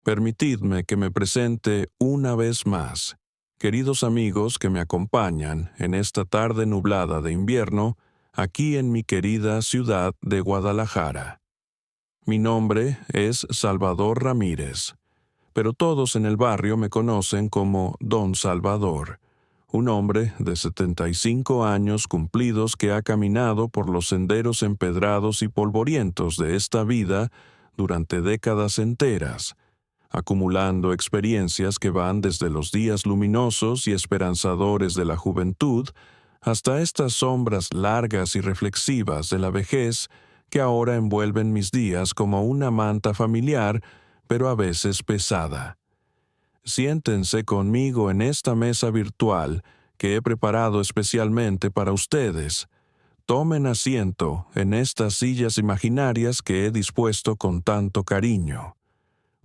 Permitidme que me presente una vez más. Queridos amigos que me acompañan en esta tarde nublada de invierno, aquí en mi querida ciudad de Guadalajara. Mi nombre es Salvador Ramírez, pero todos en el barrio me conocen como Don Salvador, un hombre de 75 años cumplidos que ha caminado por los senderos empedrados y polvorientos de esta vida durante décadas enteras, acumulando experiencias que van desde los días luminosos y esperanzadores de la juventud hasta estas sombras largas y reflexivas de la vejez que ahora envuelven mis días como una manta familiar, pero a veces pesada. Siéntense conmigo en esta mesa virtual que he preparado especialmente para ustedes. Tomen asiento en estas sillas imaginarias que he dispuesto con tanto cariño.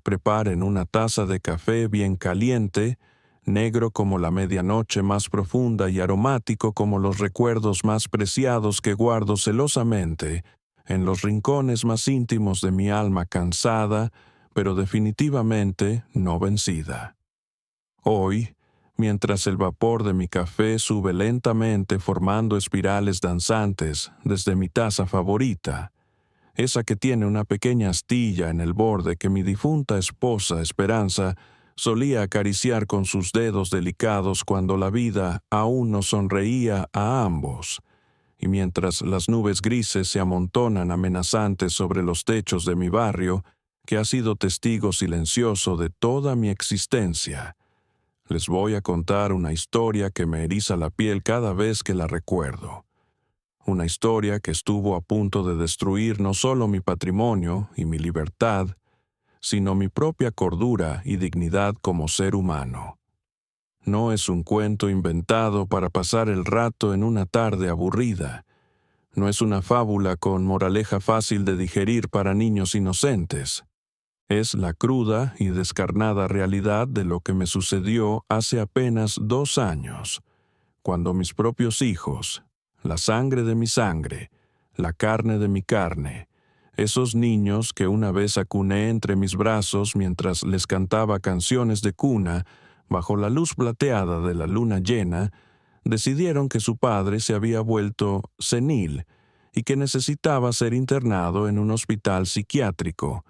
Preparen una taza de café bien caliente, negro como la medianoche más profunda y aromático como los recuerdos más preciados que guardo celosamente en los rincones más íntimos de mi alma cansada, pero definitivamente no vencida. Hoy, mientras el vapor de mi café sube lentamente formando espirales danzantes desde mi taza favorita, esa que tiene una pequeña astilla en el borde que mi difunta esposa Esperanza solía acariciar con sus dedos delicados cuando la vida aún nos sonreía a ambos, y mientras las nubes grises se amontonan amenazantes sobre los techos de mi barrio, que ha sido testigo silencioso de toda mi existencia, les voy a contar una historia que me eriza la piel cada vez que la recuerdo. Una historia que estuvo a punto de destruir no solo mi patrimonio y mi libertad, sino mi propia cordura y dignidad como ser humano. No es un cuento inventado para pasar el rato en una tarde aburrida. No es una fábula con moraleja fácil de digerir para niños inocentes. Es la cruda y descarnada realidad de lo que me sucedió hace apenas 2 años, cuando mis propios hijos, la sangre de mi sangre, la carne de mi carne, esos niños que una vez acuné entre mis brazos mientras les cantaba canciones de cuna bajo la luz plateada de la luna llena, decidieron que su padre se había vuelto senil y que necesitaba ser internado en un hospital psiquiátrico,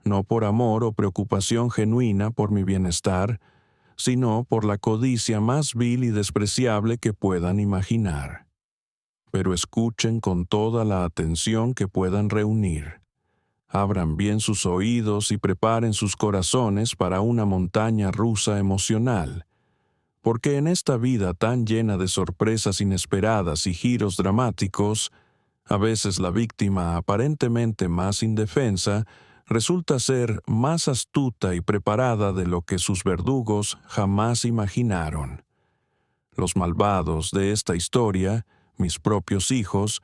no por amor o preocupación genuina por mi bienestar, sino por la codicia más vil y despreciable que puedan imaginar. Pero escuchen con toda la atención que puedan reunir. Abran bien sus oídos y preparen sus corazones para una montaña rusa emocional, porque en esta vida tan llena de sorpresas inesperadas y giros dramáticos, a veces la víctima aparentemente más indefensa resulta ser más astuta y preparada de lo que sus verdugos jamás imaginaron. Los malvados de esta historia, mis propios hijos,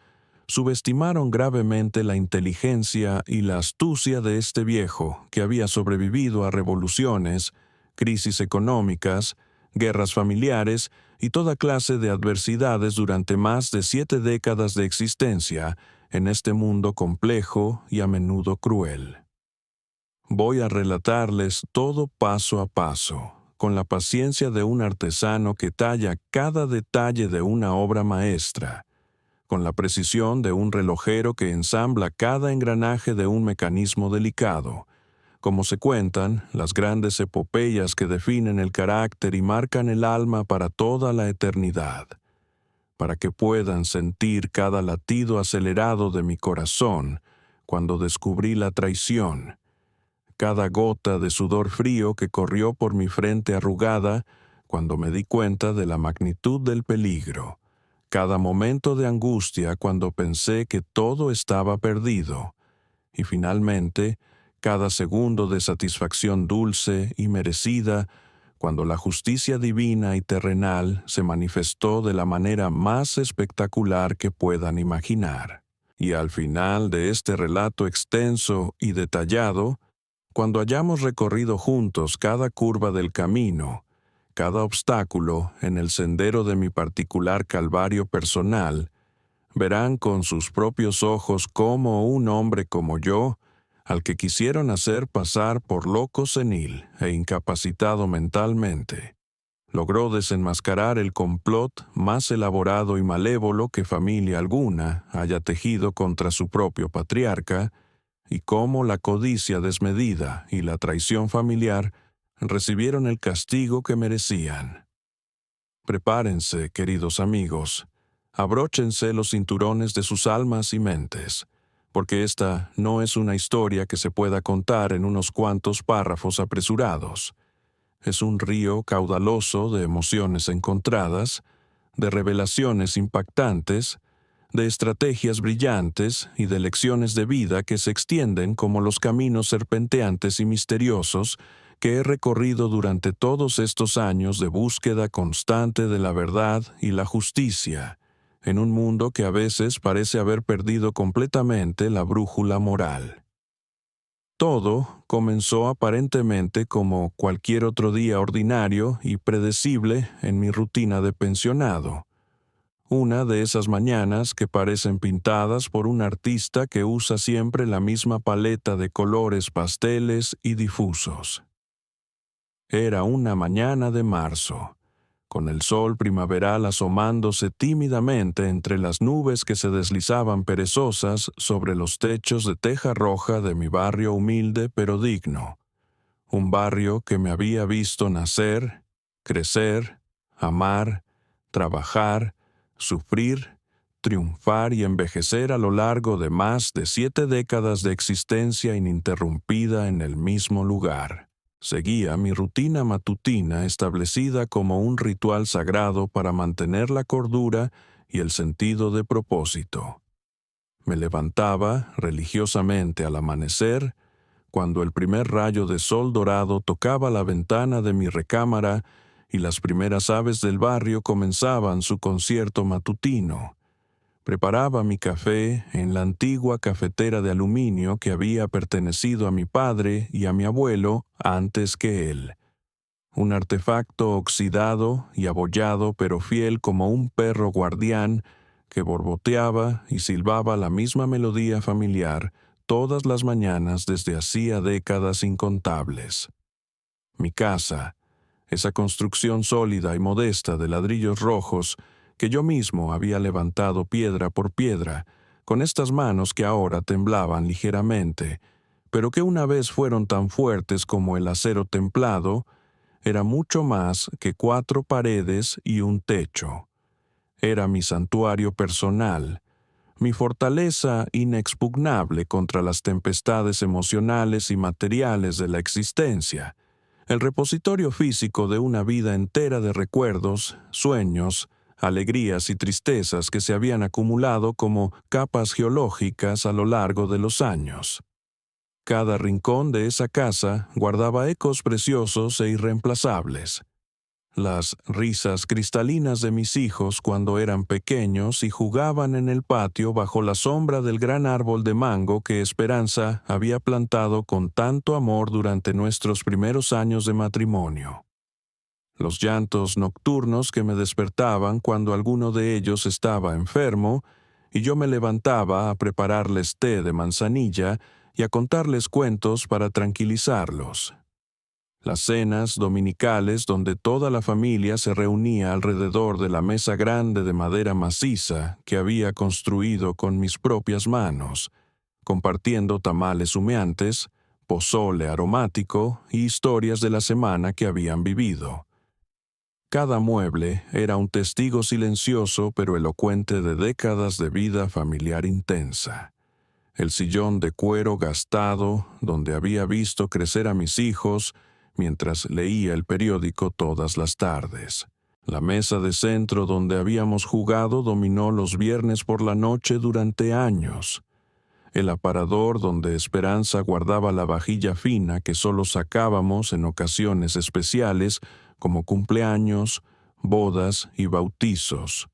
subestimaron gravemente la inteligencia y la astucia de este viejo que había sobrevivido a revoluciones, crisis económicas, guerras familiares y toda clase de adversidades durante más de 7 décadas de existencia en este mundo complejo y a menudo cruel. Voy a relatarles todo paso a paso, con la paciencia de un artesano que talla cada detalle de una obra maestra, con la precisión de un relojero que ensambla cada engranaje de un mecanismo delicado, como se cuentan las grandes epopeyas que definen el carácter y marcan el alma para toda la eternidad, para que puedan sentir cada latido acelerado de mi corazón cuando descubrí la traición, cada gota de sudor frío que corrió por mi frente arrugada cuando me di cuenta de la magnitud del peligro, cada momento de angustia cuando pensé que todo estaba perdido, y finalmente, cada segundo de satisfacción dulce y merecida cuando la justicia divina y terrenal se manifestó de la manera más espectacular que puedan imaginar. Y al final de este relato extenso y detallado, cuando hayamos recorrido juntos cada curva del camino, cada obstáculo en el sendero de mi particular calvario personal, verán con sus propios ojos cómo un hombre como yo al que quisieron hacer pasar por loco senil e incapacitado mentalmente. Logró desenmascarar el complot más elaborado y malévolo que familia alguna haya tejido contra su propio patriarca, y cómo la codicia desmedida y la traición familiar recibieron el castigo que merecían. Prepárense, queridos amigos, abróchense los cinturones de sus almas y mentes, porque esta no es una historia que se pueda contar en unos cuantos párrafos apresurados. Es un río caudaloso de emociones encontradas, de revelaciones impactantes, de estrategias brillantes y de lecciones de vida que se extienden como los caminos serpenteantes y misteriosos que he recorrido durante todos estos años de búsqueda constante de la verdad y la justicia, en un mundo que a veces parece haber perdido completamente la brújula moral. Todo comenzó aparentemente como cualquier otro día ordinario y predecible en mi rutina de pensionado. Una de esas mañanas que parecen pintadas por un artista que usa siempre la misma paleta de colores pasteles y difusos. Era una mañana de marzo, con el sol primaveral asomándose tímidamente entre las nubes que se deslizaban perezosas sobre los techos de teja roja de mi barrio humilde pero digno, un barrio que me había visto nacer, crecer, amar, trabajar, sufrir, triunfar y envejecer a lo largo de más de 7 décadas de existencia ininterrumpida en el mismo lugar. Seguía mi rutina matutina establecida como un ritual sagrado para mantener la cordura y el sentido de propósito. Me levantaba religiosamente al amanecer, cuando el primer rayo de sol dorado tocaba la ventana de mi recámara y las primeras aves del barrio comenzaban su concierto matutino. Preparaba mi café en la antigua cafetera de aluminio que había pertenecido a mi padre y a mi abuelo antes que él. Un artefacto oxidado y abollado pero fiel como un perro guardián que borboteaba y silbaba la misma melodía familiar todas las mañanas desde hacía décadas incontables. Mi casa, esa construcción sólida y modesta de ladrillos rojos que yo mismo había levantado piedra por piedra, con estas manos que ahora temblaban ligeramente, pero que una vez fueron tan fuertes como el acero templado, era mucho más que 4 paredes y un techo. Era mi santuario personal, mi fortaleza inexpugnable contra las tempestades emocionales y materiales de la existencia, el repositorio físico de una vida entera de recuerdos, sueños, alegrías y tristezas que se habían acumulado como capas geológicas a lo largo de los años. Cada rincón de esa casa guardaba ecos preciosos e irreemplazables. Las risas cristalinas de mis hijos cuando eran pequeños y jugaban en el patio bajo la sombra del gran árbol de mango que Esperanza había plantado con tanto amor durante nuestros primeros años de matrimonio. Los llantos nocturnos que me despertaban cuando alguno de ellos estaba enfermo y yo me levantaba a prepararles té de manzanilla y a contarles cuentos para tranquilizarlos. Las cenas dominicales donde toda la familia se reunía alrededor de la mesa grande de madera maciza que había construido con mis propias manos, compartiendo tamales humeantes, pozole aromático y historias de la semana que habían vivido. Cada mueble era un testigo silencioso pero elocuente de décadas de vida familiar intensa. El sillón de cuero gastado, donde había visto crecer a mis hijos mientras leía el periódico todas las tardes. La mesa de centro donde habíamos jugado dominó los viernes por la noche durante años. El aparador donde Esperanza guardaba la vajilla fina que solo sacábamos en ocasiones especiales como cumpleaños, bodas y bautizos.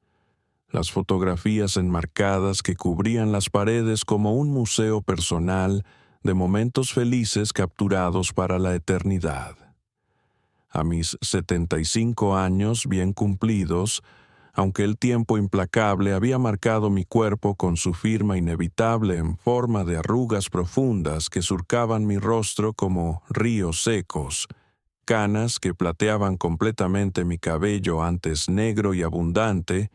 Las fotografías enmarcadas que cubrían las paredes como un museo personal de momentos felices capturados para la eternidad. A mis 75 años bien cumplidos, aunque el tiempo implacable había marcado mi cuerpo con su firma inevitable en forma de arrugas profundas que surcaban mi rostro como ríos secos, canas que plateaban completamente mi cabello antes negro y abundante,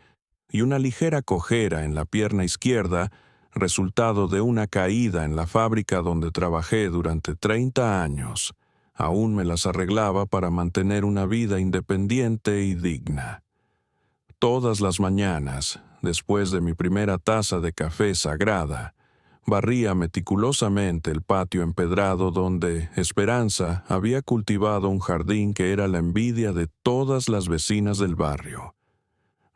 y una ligera cojera en la pierna izquierda, resultado de una caída en la fábrica donde trabajé durante 30 años. Aún me las arreglaba para mantener una vida independiente y digna. Todas las mañanas, después de mi primera taza de café sagrada, barría meticulosamente el patio empedrado donde Esperanza había cultivado un jardín que era la envidia de todas las vecinas del barrio.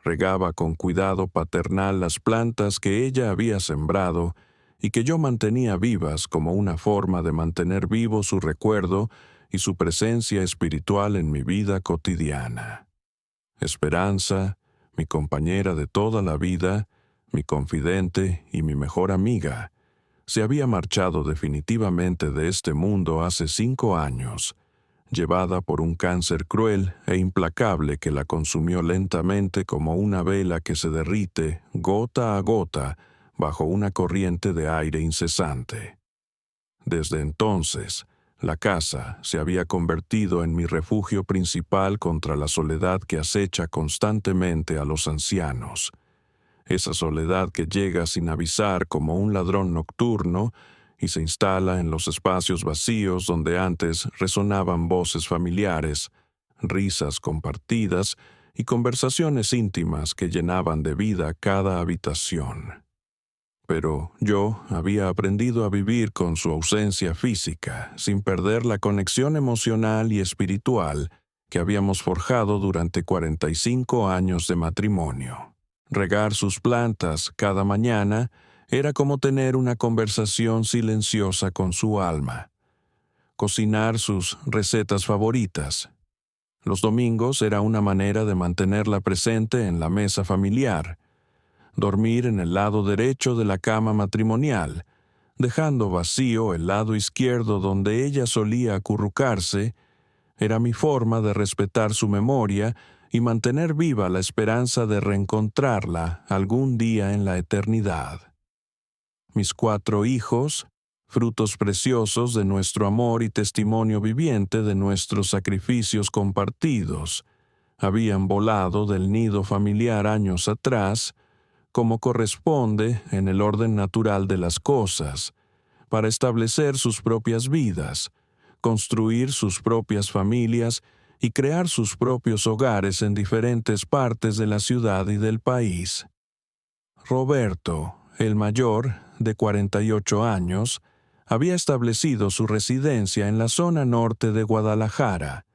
Regaba con cuidado paternal las plantas que ella había sembrado y que yo mantenía vivas como una forma de mantener vivo su recuerdo y su presencia espiritual en mi vida cotidiana. Esperanza, mi compañera de toda la vida, mi confidente y mi mejor amiga, se había marchado definitivamente de este mundo hace 5 años, llevada por un cáncer cruel e implacable que la consumió lentamente como una vela que se derrite gota a gota bajo una corriente de aire incesante. Desde entonces, la casa se había convertido en mi refugio principal contra la soledad que acecha constantemente a los ancianos. Esa soledad que llega sin avisar como un ladrón nocturno y se instala en los espacios vacíos donde antes resonaban voces familiares, risas compartidas y conversaciones íntimas que llenaban de vida cada habitación. Pero yo había aprendido a vivir con su ausencia física, sin perder la conexión emocional y espiritual que habíamos forjado durante 45 años de matrimonio. Regar sus plantas cada mañana era como tener una conversación silenciosa con su alma. Cocinar sus recetas favoritas. Los domingos era una manera de mantenerla presente en la mesa familiar. Dormir en el lado derecho de la cama matrimonial, dejando vacío el lado izquierdo donde ella solía acurrucarse, era mi forma de respetar su memoria y mantener viva la esperanza de reencontrarla algún día en la eternidad. Mis 4 hijos, frutos preciosos de nuestro amor y testimonio viviente de nuestros sacrificios compartidos, habían volado del nido familiar años atrás, como corresponde en el orden natural de las cosas, para establecer sus propias vidas, construir sus propias familias y crear sus propios hogares en diferentes partes de la ciudad y del país. Roberto, el mayor, de 48 años, había establecido su residencia en la zona norte de Guadalajara,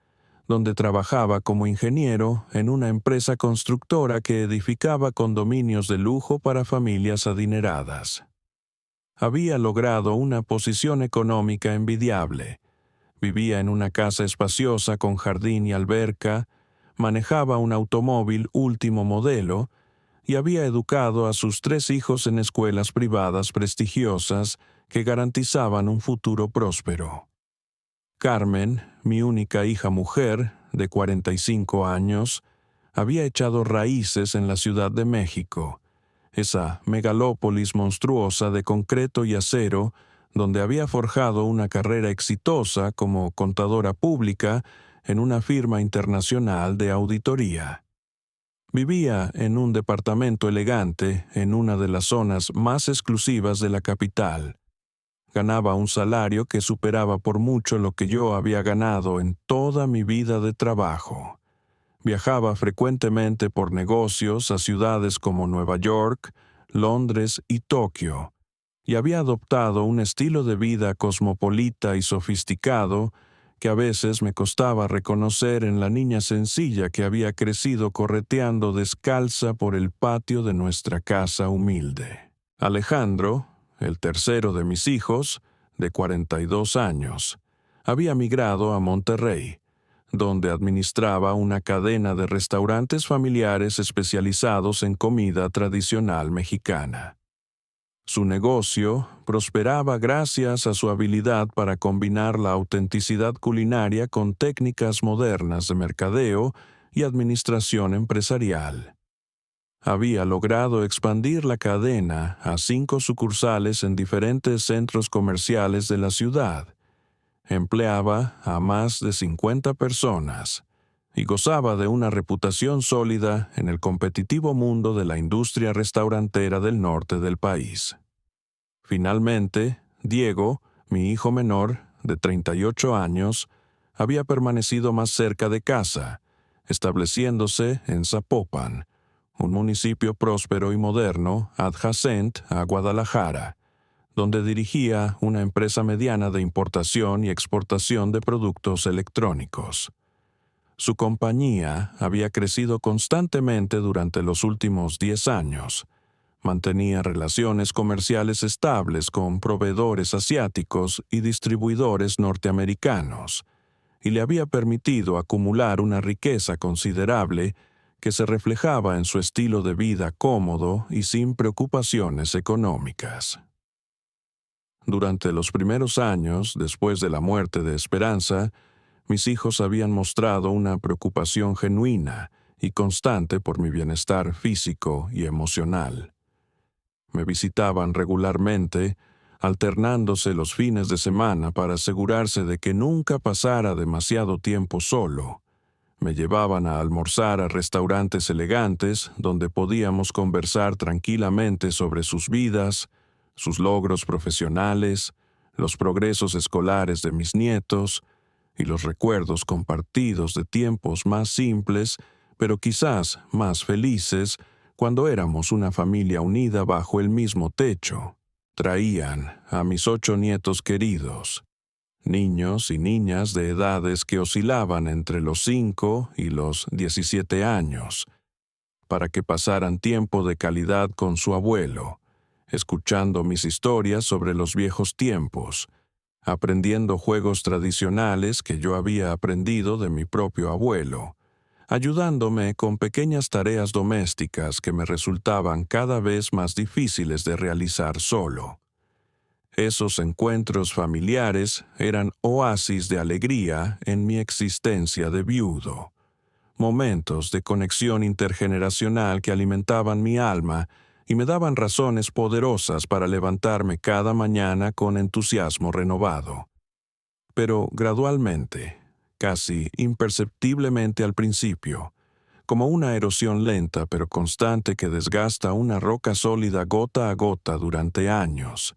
donde trabajaba como ingeniero en una empresa constructora que edificaba condominios de lujo para familias adineradas. Había logrado una posición económica envidiable. Vivía en una casa espaciosa con jardín y alberca, manejaba un automóvil último modelo y había educado a sus 3 hijos en escuelas privadas prestigiosas que garantizaban un futuro próspero. Carmen, mi única hija mujer, de 45 años, había echado raíces en la Ciudad de México, esa megalópolis monstruosa de concreto y acero, donde había forjado una carrera exitosa como contadora pública en una firma internacional de auditoría. Vivía en un departamento elegante en una de las zonas más exclusivas de la capital. Ganaba un salario que superaba por mucho lo que yo había ganado en toda mi vida de trabajo. Viajaba frecuentemente por negocios a ciudades como Nueva York, Londres y Tokio, y había adoptado un estilo de vida cosmopolita y sofisticado que a veces me costaba reconocer en la niña sencilla que había crecido correteando descalza por el patio de nuestra casa humilde. Alejandro, el tercero de mis hijos, de 42 años, había migrado a Monterrey, donde administraba una cadena de restaurantes familiares especializados en comida tradicional mexicana. Su negocio prosperaba gracias a su habilidad para combinar la autenticidad culinaria con técnicas modernas de mercadeo y administración empresarial. Había logrado expandir la cadena a 5 sucursales en diferentes centros comerciales de la ciudad. Empleaba a más de 50 personas y gozaba de una reputación sólida en el competitivo mundo de la industria restaurantera del norte del país. Finalmente, Diego, mi hijo menor, de 38 años, había permanecido más cerca de casa, estableciéndose en Zapopan, un municipio próspero y moderno adyacente a Guadalajara, donde dirigía una empresa mediana de importación y exportación de productos electrónicos. Su compañía había crecido constantemente durante los últimos 10 años. Mantenía relaciones comerciales estables con proveedores asiáticos y distribuidores norteamericanos, y le había permitido acumular una riqueza considerable que se reflejaba en su estilo de vida cómodo y sin preocupaciones económicas. Durante los primeros años, después de la muerte de Esperanza, mis hijos habían mostrado una preocupación genuina y constante por mi bienestar físico y emocional. Me visitaban regularmente, alternándose los fines de semana para asegurarse de que nunca pasara demasiado tiempo solo. Me llevaban a almorzar a restaurantes elegantes donde podíamos conversar tranquilamente sobre sus vidas, sus logros profesionales, los progresos escolares de mis nietos y los recuerdos compartidos de tiempos más simples, pero quizás más felices, cuando éramos una familia unida bajo el mismo techo. Traían a mis 8 nietos queridos, niños y niñas de edades que oscilaban entre los 5 y los 17 años, para que pasaran tiempo de calidad con su abuelo, escuchando mis historias sobre los viejos tiempos, aprendiendo juegos tradicionales que yo había aprendido de mi propio abuelo, ayudándome con pequeñas tareas domésticas que me resultaban cada vez más difíciles de realizar solo. Esos encuentros familiares eran oasis de alegría en mi existencia de viudo, momentos de conexión intergeneracional que alimentaban mi alma y me daban razones poderosas para levantarme cada mañana con entusiasmo renovado. Pero gradualmente, casi imperceptiblemente al principio, como una erosión lenta pero constante que desgasta una roca sólida gota a gota durante años,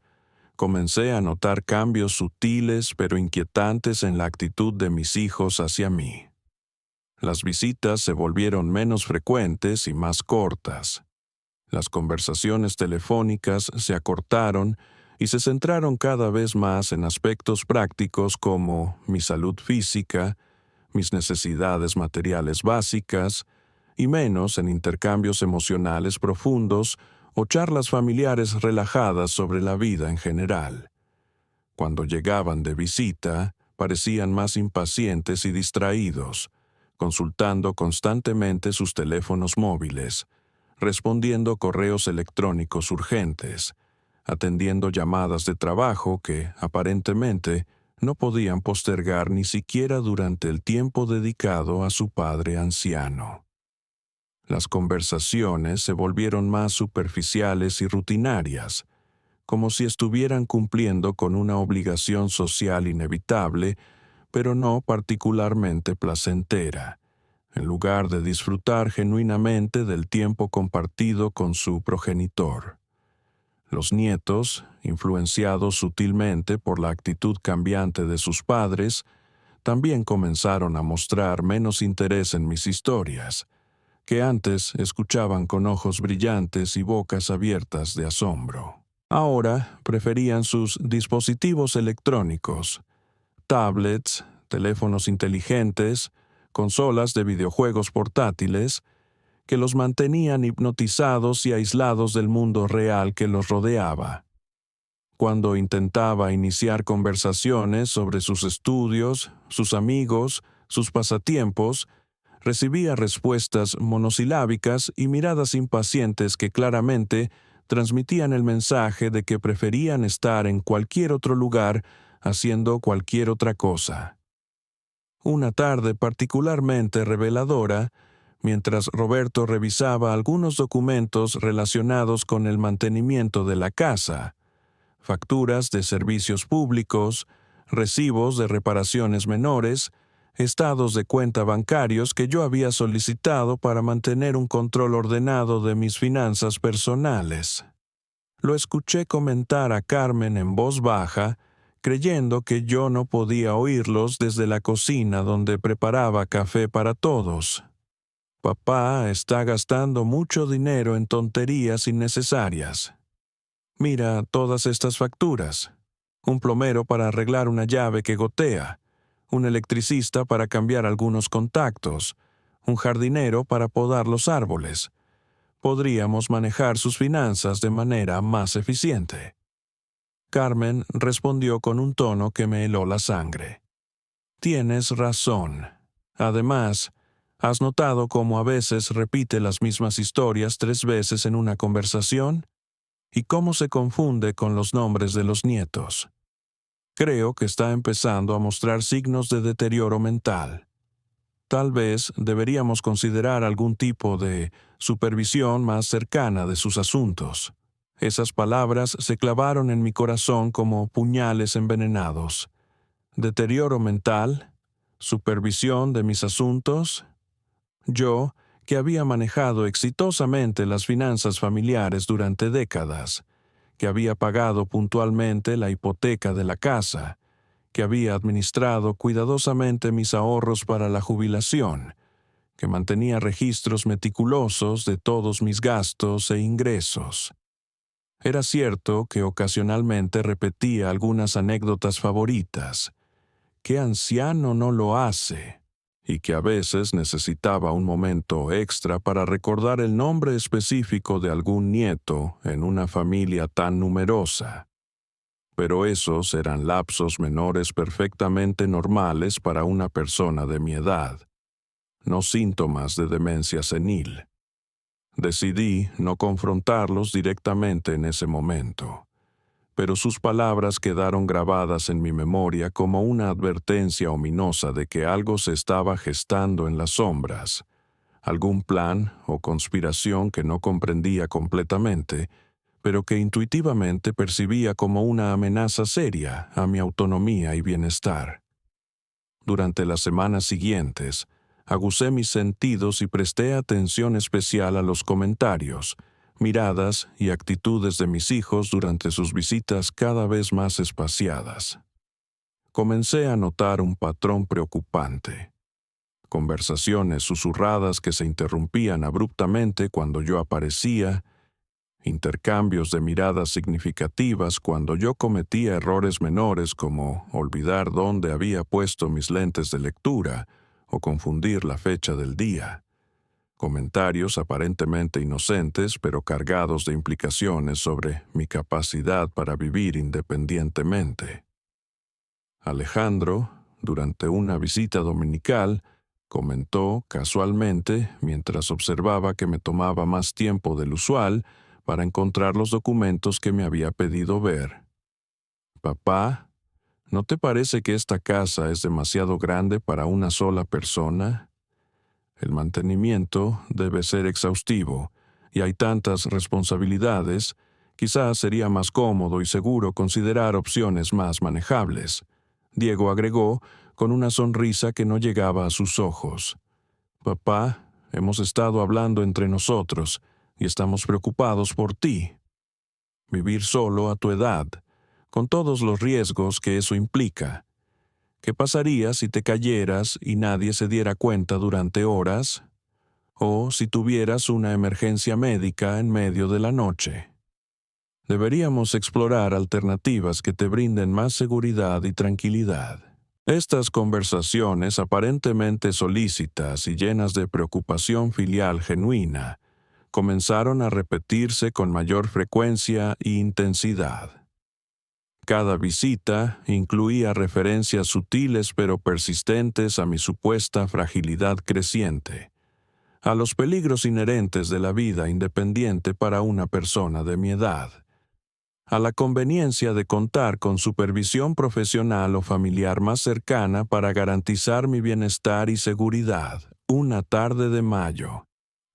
comencé a notar cambios sutiles pero inquietantes en la actitud de mis hijos hacia mí. Las visitas se volvieron menos frecuentes y más cortas. Las conversaciones telefónicas se acortaron y se centraron cada vez más en aspectos prácticos como mi salud física, mis necesidades materiales básicas, y menos en intercambios emocionales profundos o charlas familiares relajadas sobre la vida en general. Cuando llegaban de visita, parecían más impacientes y distraídos, consultando constantemente sus teléfonos móviles, respondiendo correos electrónicos urgentes, atendiendo llamadas de trabajo que, aparentemente, no podían postergar ni siquiera durante el tiempo dedicado a su padre anciano. Las conversaciones se volvieron más superficiales y rutinarias, como si estuvieran cumpliendo con una obligación social inevitable, pero no particularmente placentera, en lugar de disfrutar genuinamente del tiempo compartido con su progenitor. Los nietos, influenciados sutilmente por la actitud cambiante de sus padres, también comenzaron a mostrar menos interés en mis historias, que antes escuchaban con ojos brillantes y bocas abiertas de asombro. Ahora preferían sus dispositivos electrónicos, tablets, teléfonos inteligentes, consolas de videojuegos portátiles, que los mantenían hipnotizados y aislados del mundo real que los rodeaba. Cuando intentaba iniciar conversaciones sobre sus estudios, sus amigos, sus pasatiempos, recibía respuestas monosilábicas y miradas impacientes que claramente transmitían el mensaje de que preferían estar en cualquier otro lugar haciendo cualquier otra cosa. Una tarde particularmente reveladora, mientras Roberto revisaba algunos documentos relacionados con el mantenimiento de la casa, facturas de servicios públicos, recibos de reparaciones menores, estados de cuenta bancarios que yo había solicitado para mantener un control ordenado de mis finanzas personales. Lo escuché comentar a Carmen en voz baja, creyendo que yo no podía oírlos desde la cocina donde preparaba café para todos. Papá está gastando mucho dinero en tonterías innecesarias. Mira todas estas facturas. Un plomero para arreglar una llave que gotea, un electricista para cambiar algunos contactos, un jardinero para podar los árboles. Podríamos manejar sus finanzas de manera más eficiente. Carmen respondió con un tono que me heló la sangre. Tienes razón. Además, ¿has notado cómo a veces repite las mismas historias 3 veces en una conversación? ¿Y cómo se confunde con los nombres de los nietos? Creo que está empezando a mostrar signos de deterioro mental. Tal vez deberíamos considerar algún tipo de supervisión más cercana de sus asuntos. Esas palabras se clavaron en mi corazón como puñales envenenados. ¿Deterioro mental? ¿Supervisión de mis asuntos? Yo, que había manejado exitosamente las finanzas familiares durante décadas, que había pagado puntualmente la hipoteca de la casa, que había administrado cuidadosamente mis ahorros para la jubilación, que mantenía registros meticulosos de todos mis gastos e ingresos. Era cierto que ocasionalmente repetía algunas anécdotas favoritas. ¿Qué anciano no lo hace? Y que a veces necesitaba un momento extra para recordar el nombre específico de algún nieto en una familia tan numerosa. Pero esos eran lapsos menores perfectamente normales para una persona de mi edad, no síntomas de demencia senil. Decidí no confrontarlos directamente en ese momento, pero sus palabras quedaron grabadas en mi memoria como una advertencia ominosa de que algo se estaba gestando en las sombras, algún plan o conspiración que no comprendía completamente, pero que intuitivamente percibía como una amenaza seria a mi autonomía y bienestar. Durante las semanas siguientes, agucé mis sentidos y presté atención especial a los comentarios, miradas y actitudes de mis hijos durante sus visitas cada vez más espaciadas. Comencé a notar un patrón preocupante. Conversaciones susurradas que se interrumpían abruptamente cuando yo aparecía, intercambios de miradas significativas cuando yo cometía errores menores como olvidar dónde había puesto mis lentes de lectura o confundir la fecha del día. Comentarios aparentemente inocentes pero cargados de implicaciones sobre mi capacidad para vivir independientemente. Alejandro, durante una visita dominical, comentó casualmente, mientras observaba que me tomaba más tiempo del usual para encontrar los documentos que me había pedido ver. «Papá, ¿no te parece que esta casa es demasiado grande para una sola persona? El mantenimiento debe ser exhaustivo, y hay tantas responsabilidades, quizás sería más cómodo y seguro considerar opciones más manejables», Diego agregó con una sonrisa que no llegaba a sus ojos. «Papá, hemos estado hablando entre nosotros y estamos preocupados por ti. Vivir solo a tu edad, con todos los riesgos que eso implica. ¿Qué pasaría si te cayeras y nadie se diera cuenta durante horas? ¿O si tuvieras una emergencia médica en medio de la noche? Deberíamos explorar alternativas que te brinden más seguridad y tranquilidad». Estas conversaciones aparentemente solícitas y llenas de preocupación filial genuina comenzaron a repetirse con mayor frecuencia e intensidad. Cada visita incluía referencias sutiles pero persistentes a mi supuesta fragilidad creciente, a los peligros inherentes de la vida independiente para una persona de mi edad, a la conveniencia de contar con supervisión profesional o familiar más cercana para garantizar mi bienestar y seguridad. una tarde de mayo,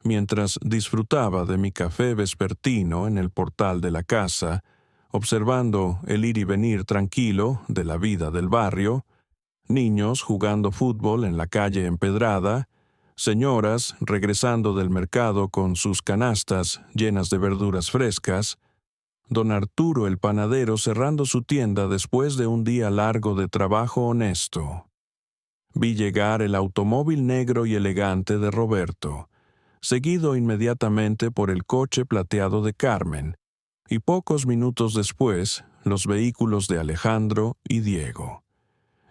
mientras disfrutaba de mi café vespertino en el portal de la casa, observando el ir y venir tranquilo de la vida del barrio, niños jugando fútbol en la calle empedrada, señoras regresando del mercado con sus canastas llenas de verduras frescas, don Arturo el panadero cerrando su tienda después de un día largo de trabajo honesto. Vi llegar el automóvil negro y elegante de Roberto, seguido inmediatamente por el coche plateado de Carmen, y pocos minutos después, los vehículos de Alejandro y Diego.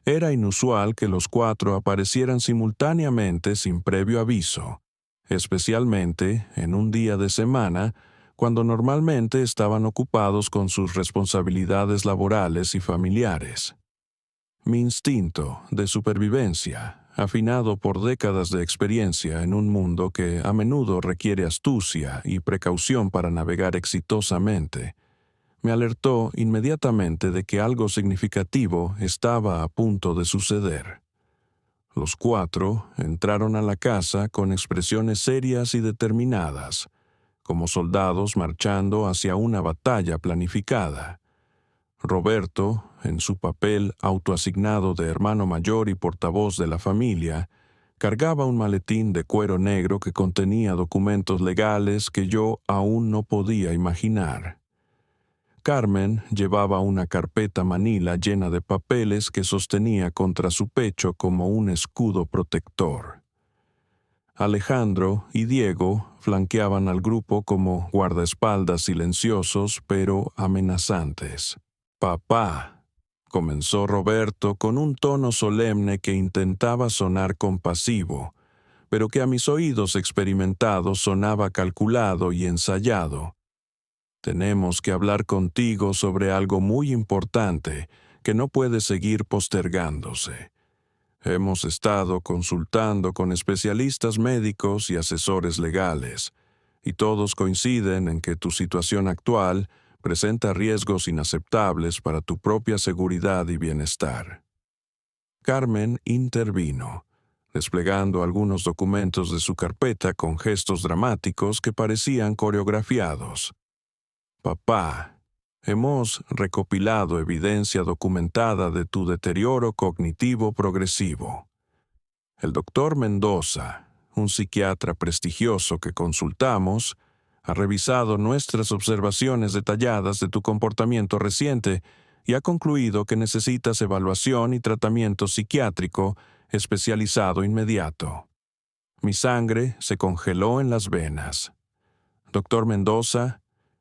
Era inusual que los cuatro aparecieran simultáneamente sin previo aviso, especialmente en un día de semana, cuando normalmente estaban ocupados con sus responsabilidades laborales y familiares. Mi instinto de supervivencia, afinado por décadas de experiencia en un mundo que a menudo requiere astucia y precaución para navegar exitosamente, me alertó inmediatamente de que algo significativo estaba a punto de suceder. Los cuatro entraron a la casa con expresiones serias y determinadas, como soldados marchando hacia una batalla planificada. Roberto, en su papel autoasignado de hermano mayor y portavoz de la familia, cargaba un maletín de cuero negro que contenía documentos legales que yo aún no podía imaginar. Carmen llevaba una carpeta manila llena de papeles que sostenía contra su pecho como un escudo protector. Alejandro y Diego flanqueaban al grupo como guardaespaldas silenciosos pero amenazantes. «Papá», comenzó Roberto con un tono solemne que intentaba sonar compasivo, pero que a mis oídos experimentados sonaba calculado y ensayado. «Tenemos que hablar contigo sobre algo muy importante que no puede seguir postergándose. Hemos estado consultando con especialistas médicos y asesores legales, y todos coinciden en que tu situación actual presenta riesgos inaceptables para tu propia seguridad y bienestar». Carmen intervino, desplegando algunos documentos de su carpeta con gestos dramáticos que parecían coreografiados. «Papá, hemos recopilado evidencia documentada de tu deterioro cognitivo progresivo. El doctor Mendoza, un psiquiatra prestigioso que consultamos, ha revisado nuestras observaciones detalladas de tu comportamiento reciente y ha concluido que necesitas evaluación y tratamiento psiquiátrico especializado inmediato». Mi sangre se congeló en las venas. «Doctor Mendoza,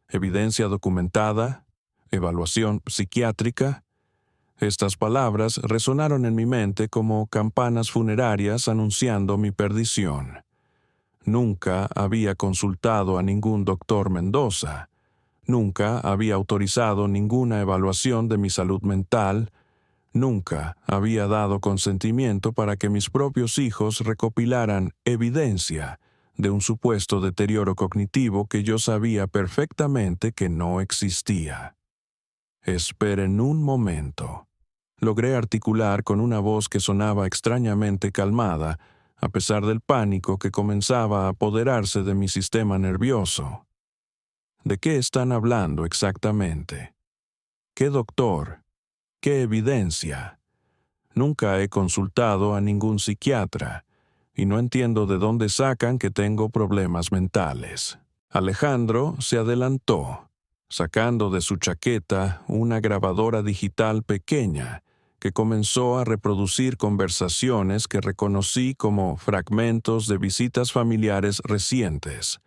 evidencia documentada, evaluación psiquiátrica». Estas palabras resonaron en mi mente como campanas funerarias anunciando mi perdición. Nunca había consultado a ningún doctor Mendoza. Nunca había autorizado ninguna evaluación de mi salud mental. Nunca había dado consentimiento para que mis propios hijos recopilaran evidencia de un supuesto deterioro cognitivo que yo sabía perfectamente que no existía. «Esperen un momento», logré articular con una voz que sonaba extrañamente calmada, a pesar del pánico que comenzaba a apoderarse de mi sistema nervioso. «¿De qué están hablando exactamente? ¿Qué doctor? ¿Qué evidencia? Nunca he consultado a ningún psiquiatra, y no entiendo de dónde sacan que tengo problemas mentales». Alejandro se adelantó, sacando de su chaqueta una grabadora digital pequeña que comenzó a reproducir conversaciones que reconocí como fragmentos de visitas familiares recientes,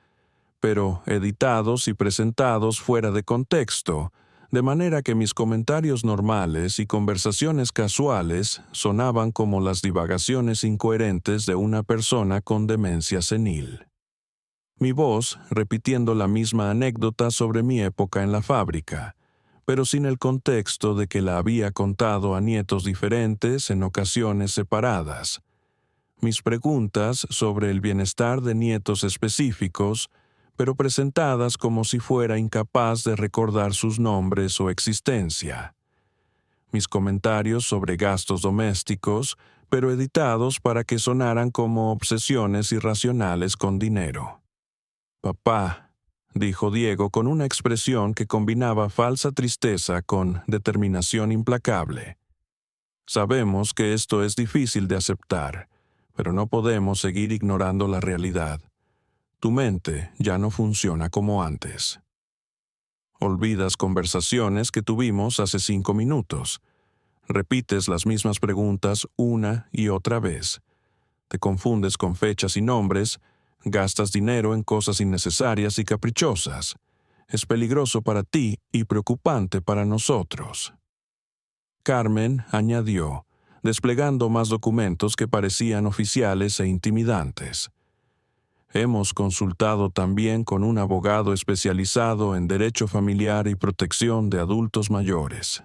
pero editados y presentados fuera de contexto, de manera que mis comentarios normales y conversaciones casuales sonaban como las divagaciones incoherentes de una persona con demencia senil. Mi voz repitiendo la misma anécdota sobre mi época en la fábrica, pero sin el contexto de que la había contado a nietos diferentes en ocasiones separadas. Mis preguntas sobre el bienestar de nietos específicos, pero presentadas como si fuera incapaz de recordar sus nombres o existencia. Mis comentarios sobre gastos domésticos, pero editados para que sonaran como obsesiones irracionales con dinero. «Papá», dijo Diego con una expresión que combinaba falsa tristeza con determinación implacable. «Sabemos que esto es difícil de aceptar, pero no podemos seguir ignorando la realidad. Tu mente ya no funciona como antes. Olvidas conversaciones que tuvimos hace 5 minutos. Repites las mismas preguntas una y otra vez. Te confundes con fechas y nombres, gastas dinero en cosas innecesarias y caprichosas. Es peligroso para ti y preocupante para nosotros». Carmen añadió, desplegando más documentos que parecían oficiales e intimidantes. «Hemos consultado también con un abogado especializado en derecho familiar y protección de adultos mayores.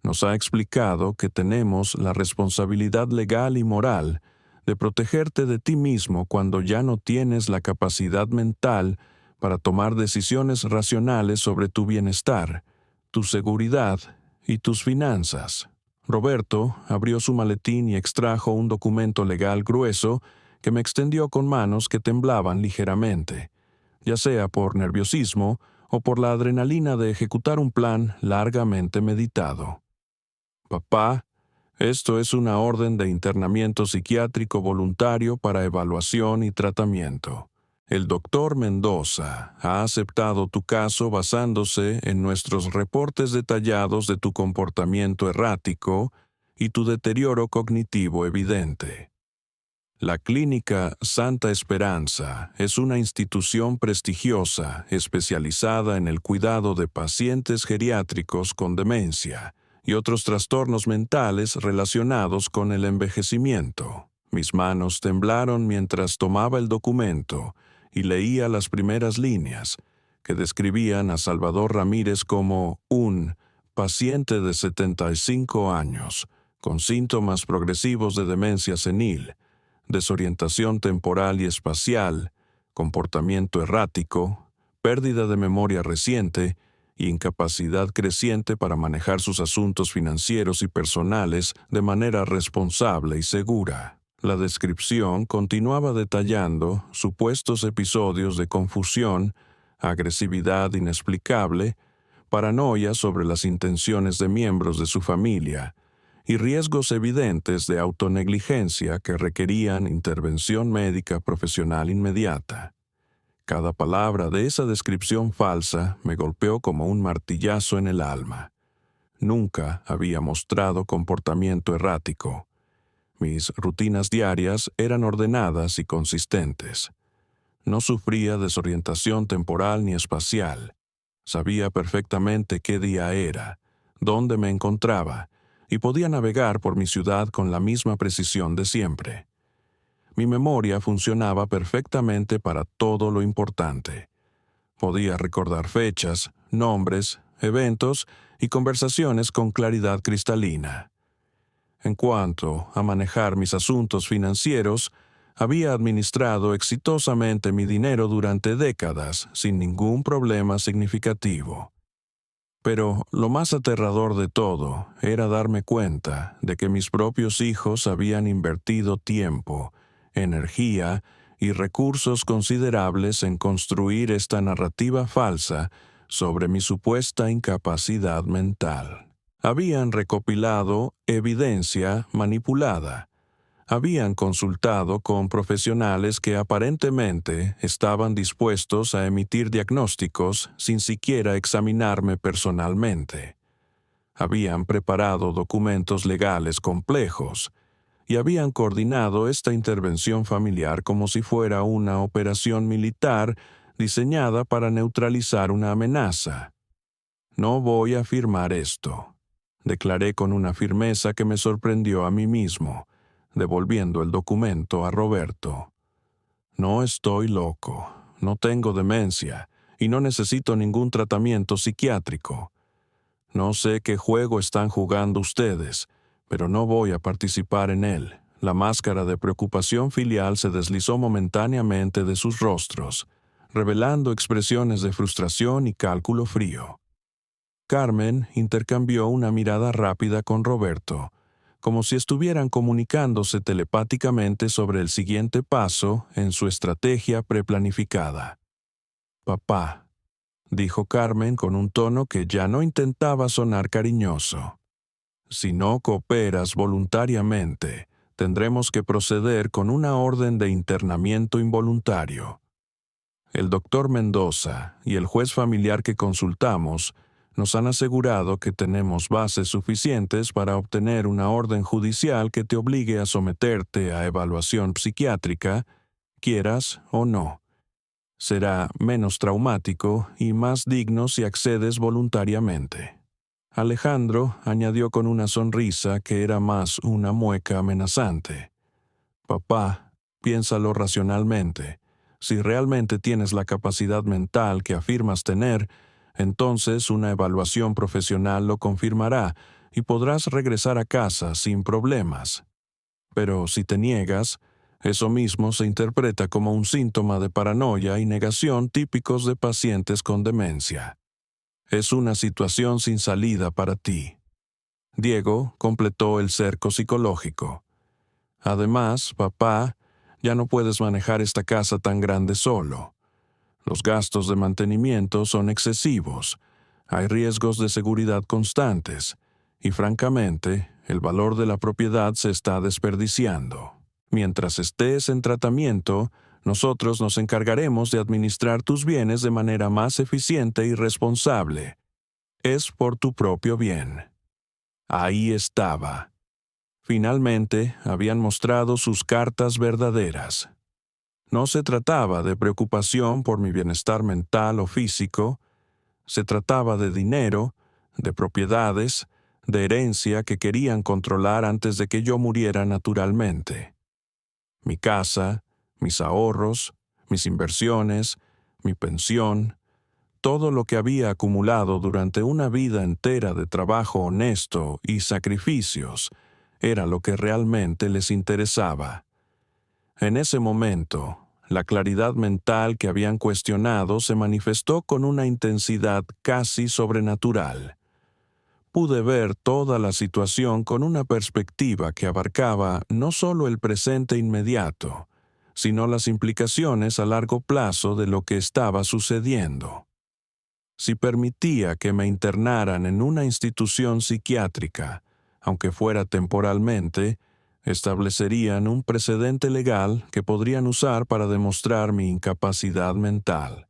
Nos ha explicado que tenemos la responsabilidad legal y moral de protegerte de ti mismo cuando ya no tienes la capacidad mental para tomar decisiones racionales sobre tu bienestar, tu seguridad y tus finanzas». Roberto abrió su maletín y extrajo un documento legal grueso que me extendió con manos que temblaban ligeramente, ya sea por nerviosismo o por la adrenalina de ejecutar un plan largamente meditado. «Papá, esto es una orden de internamiento psiquiátrico voluntario para evaluación y tratamiento. El doctor Mendoza ha aceptado tu caso basándose en nuestros reportes detallados de tu comportamiento errático y tu deterioro cognitivo evidente. La Clínica Santa Esperanza es una institución prestigiosa especializada en el cuidado de pacientes geriátricos con demencia y otros trastornos mentales relacionados con el envejecimiento». Mis manos temblaron mientras tomaba el documento y leía las primeras líneas, que describían a Salvador Ramírez como un paciente de 75 años, con síntomas progresivos de demencia senil, desorientación temporal y espacial, comportamiento errático, pérdida de memoria reciente y incapacidad creciente para manejar sus asuntos financieros y personales de manera responsable y segura. La descripción continuaba detallando supuestos episodios de confusión, agresividad inexplicable, paranoia sobre las intenciones de miembros de su familia y riesgos evidentes de autonegligencia que requerían intervención médica profesional inmediata. Cada palabra de esa descripción falsa me golpeó como un martillazo en el alma. Nunca había mostrado comportamiento errático. Mis rutinas diarias eran ordenadas y consistentes. No sufría desorientación temporal ni espacial. Sabía perfectamente qué día era, dónde me encontraba, y podía navegar por mi ciudad con la misma precisión de siempre. Mi memoria funcionaba perfectamente para todo lo importante. Podía recordar fechas, nombres, eventos y conversaciones con claridad cristalina. En cuanto a manejar mis asuntos financieros, había administrado exitosamente mi dinero durante décadas sin ningún problema significativo. Pero lo más aterrador de todo era darme cuenta de que mis propios hijos habían invertido tiempo, energía y recursos considerables en construir esta narrativa falsa sobre mi supuesta incapacidad mental. Habían recopilado evidencia manipulada. Habían consultado con profesionales que aparentemente estaban dispuestos a emitir diagnósticos sin siquiera examinarme personalmente. Habían preparado documentos legales complejos y habían coordinado esta intervención familiar como si fuera una operación militar diseñada para neutralizar una amenaza. «No voy a firmar esto», declaré con una firmeza que me sorprendió a mí mismo, devolviendo el documento a Roberto. «No estoy loco, no tengo demencia y no necesito ningún tratamiento psiquiátrico. No sé qué juego están jugando ustedes, pero no voy a participar en él». La máscara de preocupación filial se deslizó momentáneamente de sus rostros, revelando expresiones de frustración y cálculo frío. Carmen intercambió una mirada rápida con Roberto, como si estuvieran comunicándose telepáticamente sobre el siguiente paso en su estrategia preplanificada. «Papá», dijo Carmen con un tono que ya no intentaba sonar cariñoso. «Si no cooperas voluntariamente, tendremos que proceder con una orden de internamiento involuntario. El doctor Mendoza y el juez familiar que consultamos nos han asegurado que tenemos bases suficientes para obtener una orden judicial que te obligue a someterte a evaluación psiquiátrica, quieras o no. Será menos traumático y más digno si accedes voluntariamente». Alejandro añadió con una sonrisa que era más una mueca amenazante. «Papá, piénsalo racionalmente. Si realmente tienes la capacidad mental que afirmas tener, entonces una evaluación profesional lo confirmará y podrás regresar a casa sin problemas. Pero si te niegas, eso mismo se interpreta como un síntoma de paranoia y negación típicos de pacientes con demencia. Es una situación sin salida para ti». Diego completó el cerco psicológico. «Además, papá, ya no puedes manejar esta casa tan grande solo. Los gastos de mantenimiento son excesivos, hay riesgos de seguridad constantes, y francamente, el valor de la propiedad se está desperdiciando. Mientras estés en tratamiento, nosotros nos encargaremos de administrar tus bienes de manera más eficiente y responsable. Es por tu propio bien». Ahí estaba. Finalmente, habían mostrado sus cartas verdaderas. No se trataba de preocupación por mi bienestar mental o físico, se trataba de dinero, de propiedades, de herencia que querían controlar antes de que yo muriera naturalmente. Mi casa, mis ahorros, mis inversiones, mi pensión, todo lo que había acumulado durante una vida entera de trabajo honesto y sacrificios, era lo que realmente les interesaba. En ese momento, la claridad mental que habían cuestionado se manifestó con una intensidad casi sobrenatural. Pude ver toda la situación con una perspectiva que abarcaba no solo el presente inmediato, sino las implicaciones a largo plazo de lo que estaba sucediendo. Si permitía que me internaran en una institución psiquiátrica, aunque fuera temporalmente, establecerían un precedente legal que podrían usar para demostrar mi incapacidad mental.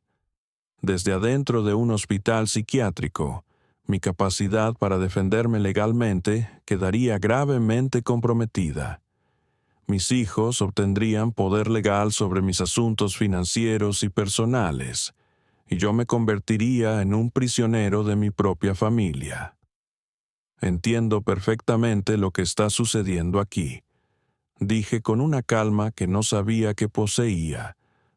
Desde adentro de un hospital psiquiátrico, mi capacidad para defenderme legalmente quedaría gravemente comprometida. Mis hijos obtendrían poder legal sobre mis asuntos financieros y personales, y yo me convertiría en un prisionero de mi propia familia. Entiendo perfectamente lo que está sucediendo aquí, dije con una calma que no sabía que poseía,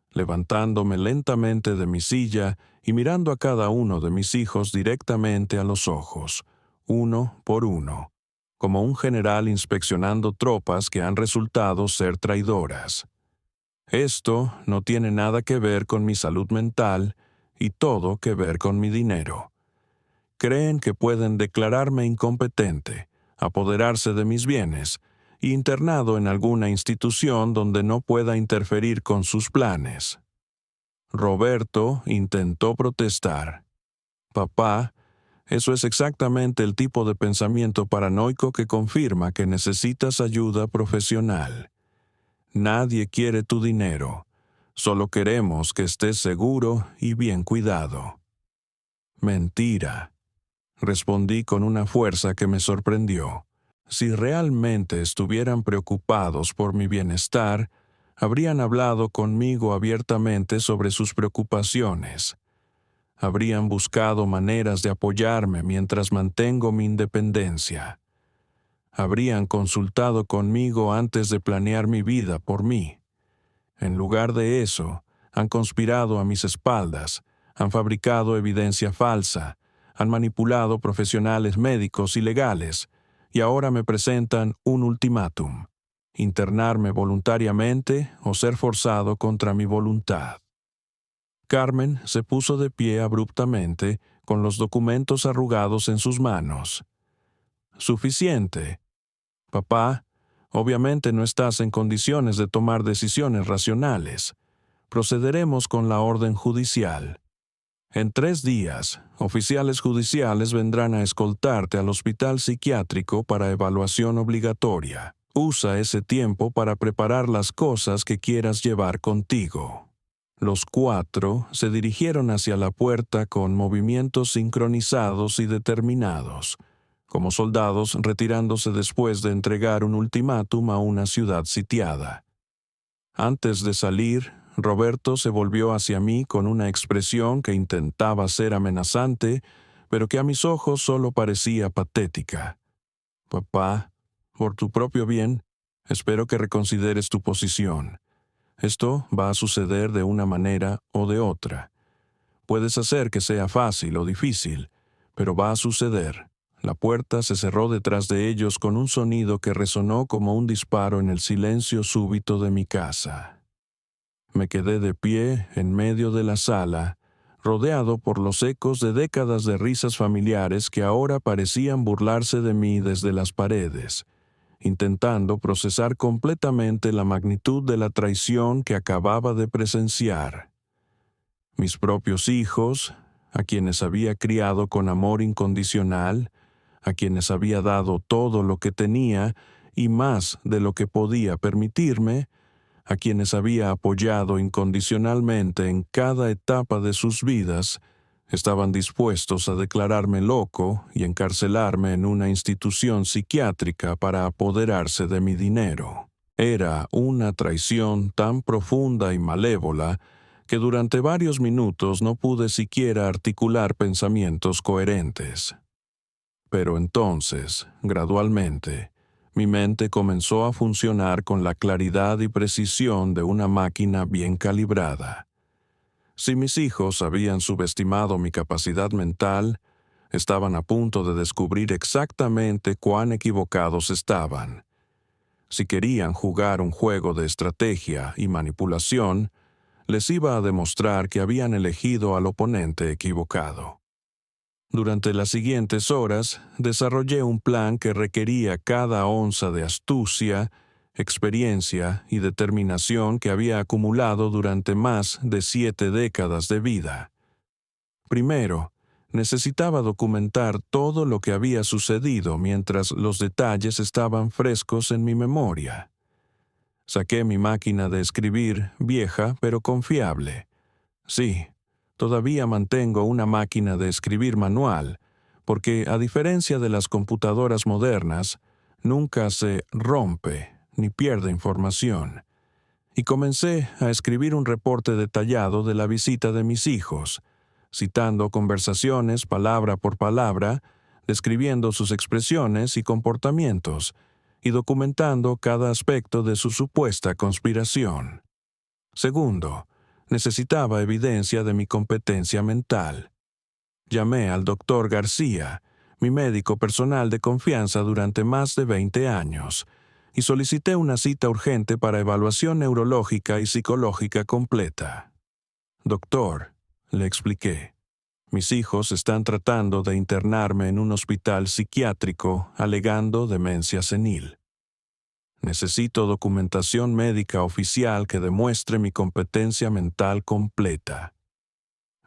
levantándome lentamente de mi silla y mirando a cada uno de mis hijos directamente a los ojos, uno por uno, como un general inspeccionando tropas que han resultado ser traidoras. Esto no tiene nada que ver con mi salud mental y todo que ver con mi dinero. Creen que pueden declararme incompetente, apoderarse de mis bienes, e internado en alguna institución donde no pueda interferir con sus planes. Roberto intentó protestar. «Papá, eso es exactamente el tipo de pensamiento paranoico que confirma que necesitas ayuda profesional. Nadie quiere tu dinero. Solo queremos que estés seguro y bien cuidado». «Mentira», respondí con una fuerza que me sorprendió. Si realmente estuvieran preocupados por mi bienestar, habrían hablado conmigo abiertamente sobre sus preocupaciones. Habrían buscado maneras de apoyarme mientras mantengo mi independencia. Habrían consultado conmigo antes de planear mi vida por mí. En lugar de eso, han conspirado a mis espaldas, han fabricado evidencia falsa, han manipulado profesionales médicos y legales, y ahora me presentan un ultimátum: internarme voluntariamente o ser forzado contra mi voluntad. Carmen se puso de pie abruptamente, con los documentos arrugados en sus manos. «Suficiente. Papá, obviamente no estás en condiciones de tomar decisiones racionales. Procederemos con la orden judicial. En 3 días, oficiales judiciales vendrán a escoltarte al hospital psiquiátrico para evaluación obligatoria. Usa ese tiempo para preparar las cosas que quieras llevar contigo. Los 4 se dirigieron hacia la puerta con movimientos sincronizados y determinados, como soldados retirándose después de entregar un ultimátum a una ciudad sitiada. Antes de salir, Roberto se volvió hacia mí con una expresión que intentaba ser amenazante, pero que a mis ojos solo parecía patética. Papá, por tu propio bien, espero que reconsideres tu posición. Esto va a suceder de una manera o de otra. Puedes hacer que sea fácil o difícil, pero va a suceder. La puerta se cerró detrás de ellos con un sonido que resonó como un disparo en el silencio súbito de mi casa. Me quedé de pie en medio de la sala, rodeado por los ecos de décadas de risas familiares que ahora parecían burlarse de mí desde las paredes, intentando procesar completamente la magnitud de la traición que acababa de presenciar. Mis propios hijos, a quienes había criado con amor incondicional, a quienes había dado todo lo que tenía y más de lo que podía permitirme, a quienes había apoyado incondicionalmente en cada etapa de sus vidas, estaban dispuestos a declararme loco y encarcelarme en una institución psiquiátrica para apoderarse de mi dinero. Era una traición tan profunda y malévola que durante varios minutos no pude siquiera articular pensamientos coherentes. Pero entonces, gradualmente, mi mente comenzó a funcionar con la claridad y precisión de una máquina bien calibrada. Si mis hijos habían subestimado mi capacidad mental, estaban a punto de descubrir exactamente cuán equivocados estaban. Si querían jugar un juego de estrategia y manipulación, les iba a demostrar que habían elegido al oponente equivocado. Durante las siguientes horas, desarrollé un plan que requería cada onza de astucia, experiencia y determinación que había acumulado durante más de 7 décadas de vida. Primero, necesitaba documentar todo lo que había sucedido mientras los detalles estaban frescos en mi memoria. Saqué mi máquina de escribir, vieja pero confiable. Sí, todavía mantengo una máquina de escribir manual, porque, a diferencia de las computadoras modernas, nunca se rompe ni pierde información. Y comencé a escribir un reporte detallado de la visita de mis hijos, citando conversaciones palabra por palabra, describiendo sus expresiones y comportamientos, y documentando cada aspecto de su supuesta conspiración. Segundo, necesitaba evidencia de mi competencia mental. Llamé al doctor García, mi médico personal de confianza durante más de 20 años, y solicité una cita urgente para evaluación neurológica y psicológica completa. Doctor, le expliqué, mis hijos están tratando de internarme en un hospital psiquiátrico alegando demencia senil. Necesito documentación médica oficial que demuestre mi competencia mental completa.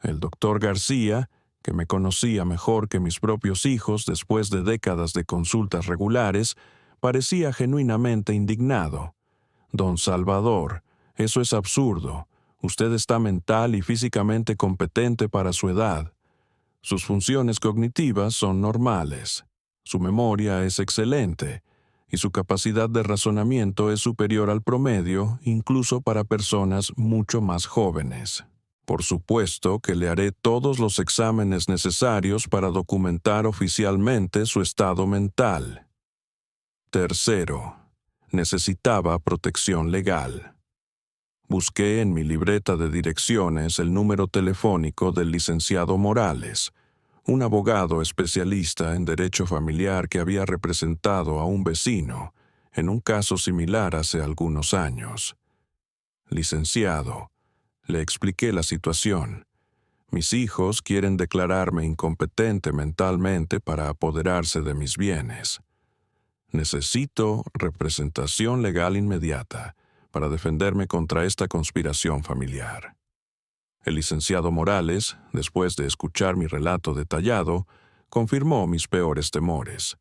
El doctor García, que me conocía mejor que mis propios hijos después de décadas de consultas regulares, parecía genuinamente indignado. Don Salvador, eso es absurdo. Usted está mental y físicamente competente para su edad. Sus funciones cognitivas son normales. Su memoria es excelente. Y su capacidad de razonamiento es superior al promedio, incluso para personas mucho más jóvenes. Por supuesto que le haré todos los exámenes necesarios para documentar oficialmente su estado mental. Tercero, necesitaba protección legal. Busqué en mi libreta de direcciones el número telefónico del licenciado Morales, un abogado especialista en derecho familiar que había representado a un vecino en un caso similar hace algunos años. Licenciado, le expliqué la situación. Mis hijos quieren declararme incompetente mentalmente para apoderarse de mis bienes. Necesito representación legal inmediata para defenderme contra esta conspiración familiar. El licenciado Morales, después de escuchar mi relato detallado, confirmó mis peores temores.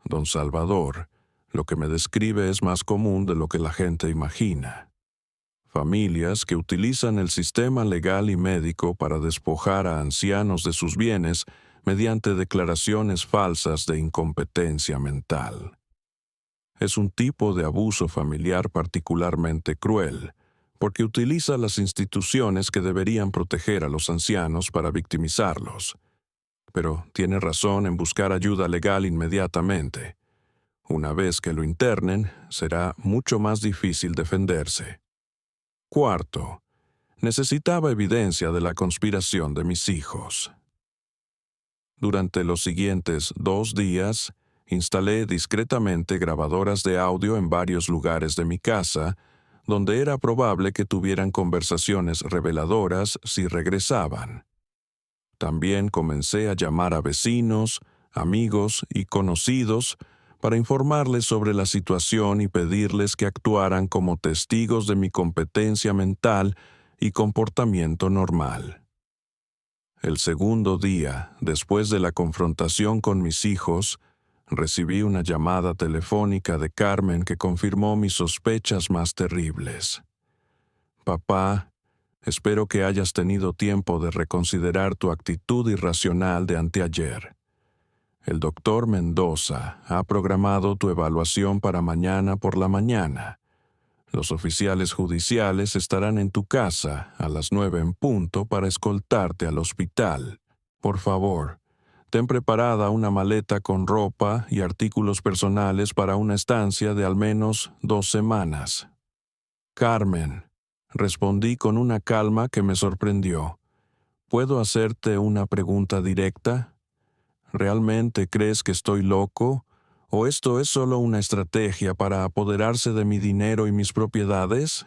Don Salvador, lo que me describe es más común de lo que la gente imagina. Familias que utilizan el sistema legal y médico para despojar a ancianos de sus bienes mediante declaraciones falsas de incompetencia mental. Es un tipo de abuso familiar particularmente cruel, porque utiliza las instituciones que deberían proteger a los ancianos para victimizarlos. Pero tiene razón en buscar ayuda legal inmediatamente. Una vez que lo internen, será mucho más difícil defenderse. Cuarto, necesitaba evidencia de la conspiración de mis hijos. Durante los siguientes 2 días, instalé discretamente grabadoras de audio en varios lugares de mi casa, donde era probable que tuvieran conversaciones reveladoras si regresaban. También comencé a llamar a vecinos, amigos y conocidos para informarles sobre la situación y pedirles que actuaran como testigos de mi competencia mental y comportamiento normal. El segundo día, después de la confrontación con mis hijos, recibí una llamada telefónica de Carmen que confirmó mis sospechas más terribles. Papá, espero que hayas tenido tiempo de reconsiderar tu actitud irracional de anteayer. El doctor Mendoza ha programado tu evaluación para mañana por la mañana. Los oficiales judiciales estarán en tu casa a las 9 en punto para escoltarte al hospital. Por favor, ten preparada una maleta con ropa y artículos personales para una estancia de al menos 2 semanas. Carmen, respondí con una calma que me sorprendió. ¿Puedo hacerte una pregunta directa? ¿Realmente crees que estoy loco? ¿O esto es solo una estrategia para apoderarse de mi dinero y mis propiedades?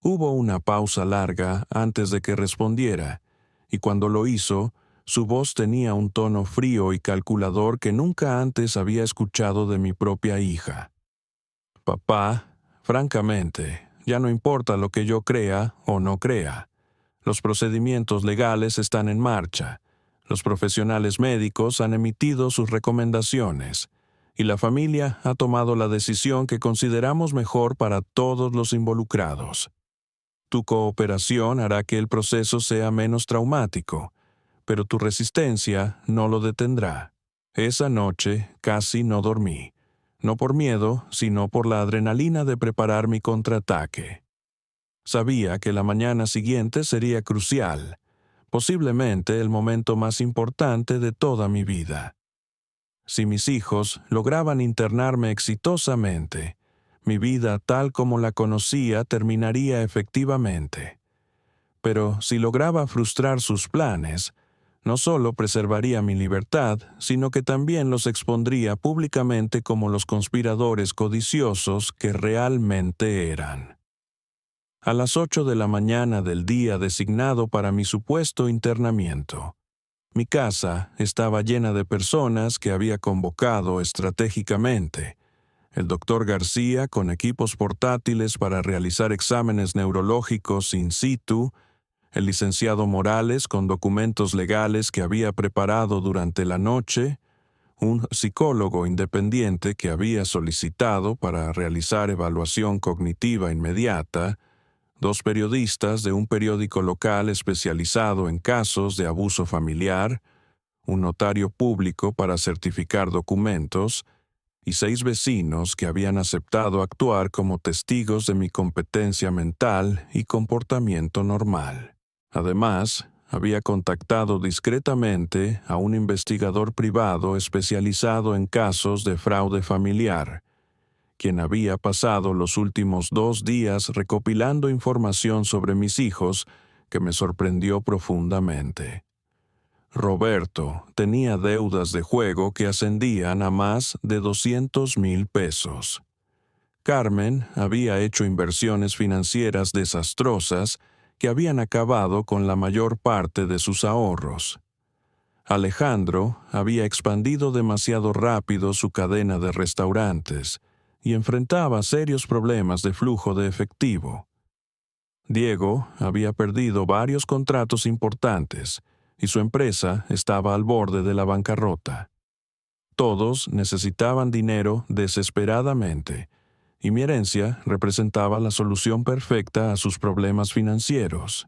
Hubo una pausa larga antes de que respondiera, y cuando lo hizo, su voz tenía un tono frío y calculador que nunca antes había escuchado de mi propia hija. Papá, francamente, ya no importa lo que yo crea o no crea. Los procedimientos legales están en marcha. Los profesionales médicos han emitido sus recomendaciones, y la familia ha tomado la decisión que consideramos mejor para todos los involucrados. Tu cooperación hará que el proceso sea menos traumático, pero tu resistencia no lo detendrá. Esa noche casi no dormí, no por miedo, sino por la adrenalina de preparar mi contraataque. Sabía que la mañana siguiente sería crucial, posiblemente el momento más importante de toda mi vida. Si mis hijos lograban internarme exitosamente, mi vida tal como la conocía terminaría efectivamente. Pero si lograba frustrar sus planes, no solo preservaría mi libertad, sino que también los expondría públicamente como los conspiradores codiciosos que realmente eran. A las 8 de la mañana del día designado para mi supuesto internamiento, mi casa estaba llena de personas que había convocado estratégicamente. El doctor García con equipos portátiles para realizar exámenes neurológicos in situ, el licenciado Morales con documentos legales que había preparado durante la noche, un psicólogo independiente que había solicitado para realizar evaluación cognitiva inmediata, 2 periodistas de un periódico local especializado en casos de abuso familiar, un notario público para certificar documentos, y 6 vecinos que habían aceptado actuar como testigos de mi competencia mental y comportamiento normal. Además, había contactado discretamente a un investigador privado especializado en casos de fraude familiar, quien había pasado los últimos 2 días recopilando información sobre mis hijos que me sorprendió profundamente. Roberto tenía deudas de juego que ascendían a más de 200,000 pesos. Carmen había hecho inversiones financieras desastrosas que habían acabado con la mayor parte de sus ahorros. Alejandro había expandido demasiado rápido su cadena de restaurantes y enfrentaba serios problemas de flujo de efectivo. Diego había perdido varios contratos importantes y su empresa estaba al borde de la bancarrota. Todos necesitaban dinero desesperadamente, y mi herencia representaba la solución perfecta a sus problemas financieros.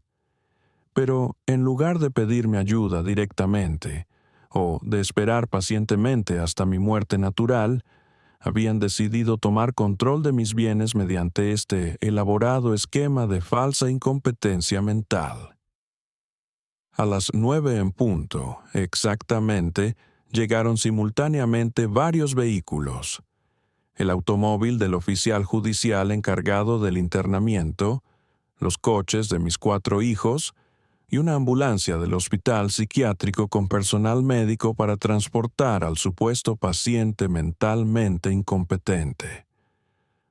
Pero en lugar de pedirme ayuda directamente, o de esperar pacientemente hasta mi muerte natural, habían decidido tomar control de mis bienes mediante este elaborado esquema de falsa incompetencia mental. A las 9 en punto, exactamente, llegaron simultáneamente varios vehículos. El automóvil del oficial judicial encargado del internamiento, los coches de mis 4 hijos y una ambulancia del hospital psiquiátrico con personal médico para transportar al supuesto paciente mentalmente incompetente.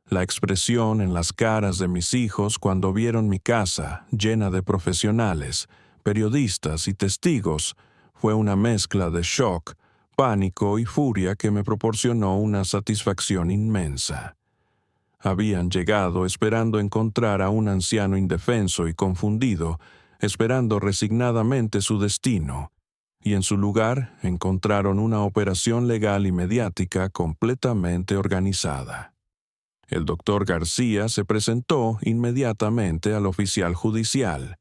La expresión en las caras de mis hijos cuando vieron mi casa llena de profesionales, periodistas y testigos fue una mezcla de shock, pánico y furia que me proporcionó una satisfacción inmensa. Habían llegado esperando encontrar a un anciano indefenso y confundido, esperando resignadamente su destino, y en su lugar encontraron una operación legal y mediática completamente organizada. El doctor García se presentó inmediatamente al oficial judicial.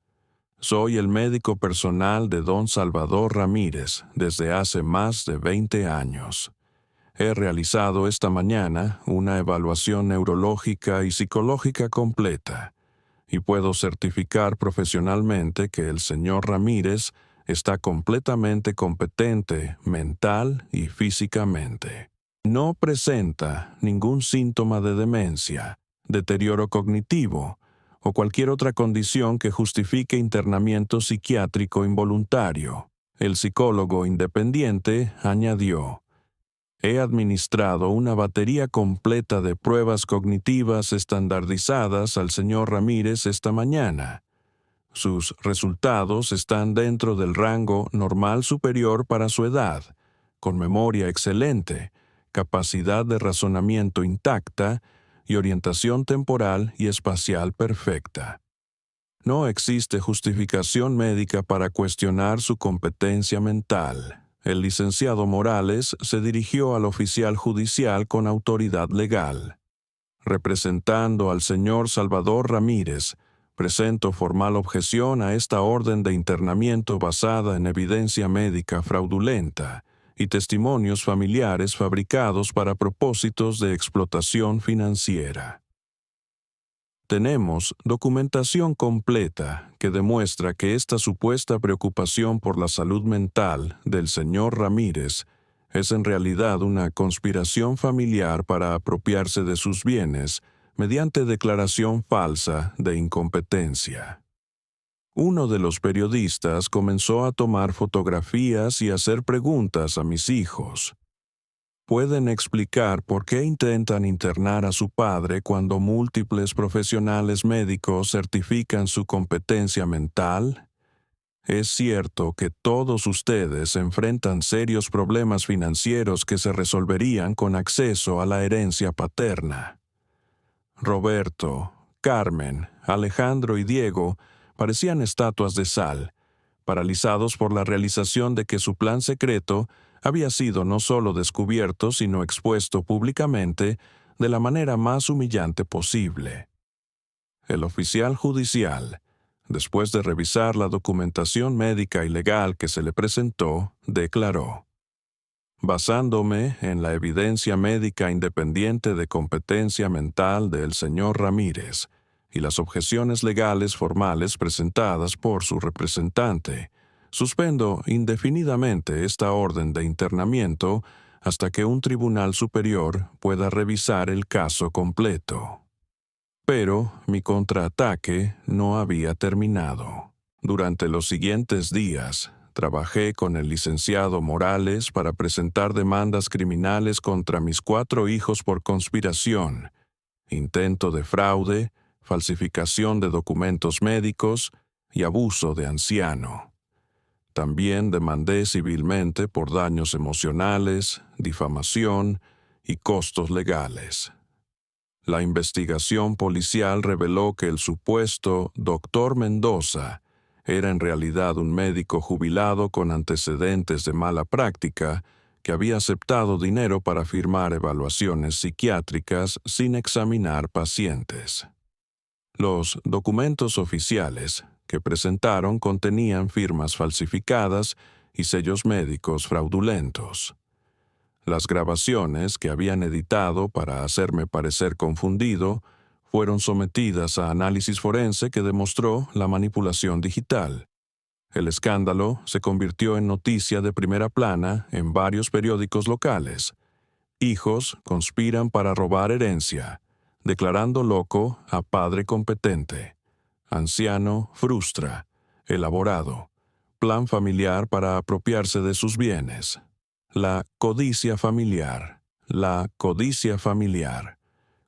Soy el médico personal de don Salvador Ramírez desde hace más de 20 años. He realizado esta mañana una evaluación neurológica y psicológica completa, y puedo certificar profesionalmente que el señor Ramírez está completamente competente mental y físicamente. No presenta ningún síntoma de demencia, deterioro cognitivo o cualquier otra condición que justifique internamiento psiquiátrico involuntario. El psicólogo independiente añadió: he administrado una batería completa de pruebas cognitivas estandarizadas al señor Ramírez esta mañana. Sus resultados están dentro del rango normal superior para su edad, con memoria excelente, capacidad de razonamiento intacta y orientación temporal y espacial perfecta. No existe justificación médica para cuestionar su competencia mental. El licenciado Morales se dirigió al oficial judicial con autoridad legal. Representando al señor Salvador Ramírez, presento formal objeción a esta orden de internamiento basada en evidencia médica fraudulenta y testimonios familiares fabricados para propósitos de explotación financiera. Tenemos documentación completa que demuestra que esta supuesta preocupación por la salud mental del señor Ramírez es en realidad una conspiración familiar para apropiarse de sus bienes mediante declaración falsa de incompetencia. Uno de los periodistas comenzó a tomar fotografías y hacer preguntas a mis hijos. ¿Pueden explicar por qué intentan internar a su padre cuando múltiples profesionales médicos certifican su competencia mental? Es cierto que todos ustedes enfrentan serios problemas financieros que se resolverían con acceso a la herencia paterna. Roberto, Carmen, Alejandro y Diego parecían estatuas de sal, paralizados por la realización de que su plan secreto había sido no solo descubierto, sino expuesto públicamente de la manera más humillante posible. El oficial judicial, después de revisar la documentación médica y legal que se le presentó, declaró: basándome en la evidencia médica independiente de competencia mental del señor Ramírez y las objeciones legales formales presentadas por su representante, suspendo indefinidamente esta orden de internamiento hasta que un tribunal superior pueda revisar el caso completo. Pero mi contraataque no había terminado. Durante los siguientes días, trabajé con el licenciado Morales para presentar demandas criminales contra mis 4 hijos por conspiración, intento de fraude, falsificación de documentos médicos y abuso de anciano. también demandé civilmente por daños emocionales, difamación y costos legales. La investigación policial reveló que el supuesto Dr. Mendoza era en realidad un médico jubilado con antecedentes de mala práctica que había aceptado dinero para firmar evaluaciones psiquiátricas sin examinar pacientes. Los documentos oficiales que presentaron contenían firmas falsificadas y sellos médicos fraudulentos. Las grabaciones que habían editado para hacerme parecer confundido fueron sometidas a análisis forense que demostró la manipulación digital. El escándalo se convirtió en noticia de primera plana en varios periódicos locales. Hijos conspiran para robar herencia, declarando loco a padre competente. Anciano frustra, elaborado. Plan familiar para apropiarse de sus bienes. La codicia familiar. La codicia familiar.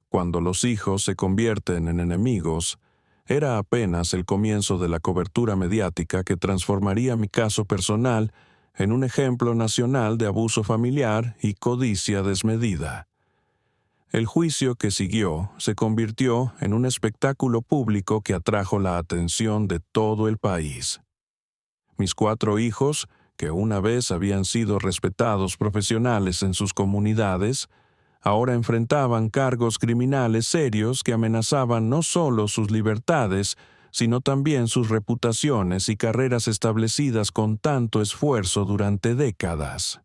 Cuando los hijos se convierten en enemigos, era apenas el comienzo de la cobertura mediática que transformaría mi caso personal en un ejemplo nacional de abuso familiar y codicia desmedida. El juicio que siguió se convirtió en un espectáculo público que atrajo la atención de todo el país. Mis 4 hijos, que una vez habían sido respetados profesionales en sus comunidades, ahora enfrentaban cargos criminales serios que amenazaban no solo sus libertades, sino también sus reputaciones y carreras establecidas con tanto esfuerzo durante décadas.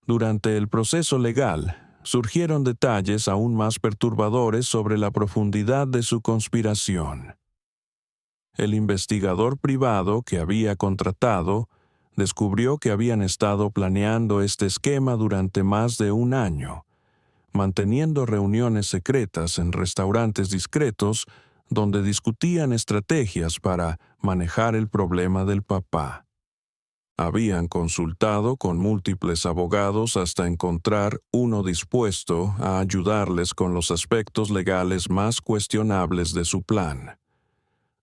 Durante el proceso legal, surgieron detalles aún más perturbadores sobre la profundidad de su conspiración. El investigador privado que había contratado descubrió que habían estado planeando este esquema durante más de un año, manteniendo reuniones secretas en restaurantes discretos donde discutían estrategias para manejar el problema del papá. Habían consultado con múltiples abogados hasta encontrar uno dispuesto a ayudarles con los aspectos legales más cuestionables de su plan.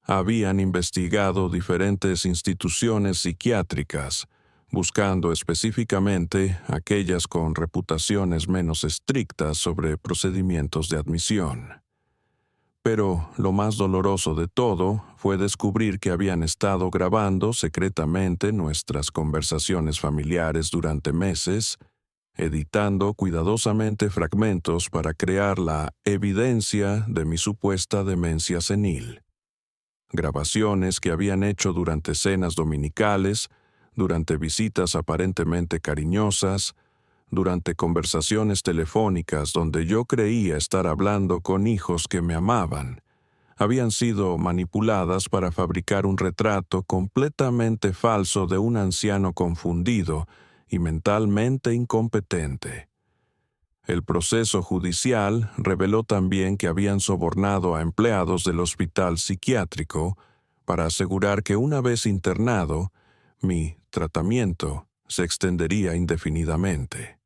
Habían investigado diferentes instituciones psiquiátricas, buscando específicamente aquellas con reputaciones menos estrictas sobre procedimientos de admisión. Pero lo más doloroso de todo fue descubrir que habían estado grabando secretamente nuestras conversaciones familiares durante meses, editando cuidadosamente fragmentos para crear la evidencia de mi supuesta demencia senil. Grabaciones que habían hecho durante cenas dominicales, durante visitas aparentemente cariñosas, durante conversaciones telefónicas donde yo creía estar hablando con hijos que me amaban, habían sido manipuladas para fabricar un retrato completamente falso de un anciano confundido y mentalmente incompetente. El proceso judicial reveló también que habían sobornado a empleados del hospital psiquiátrico para asegurar que una vez internado, mi tratamiento se extendería indefinidamente.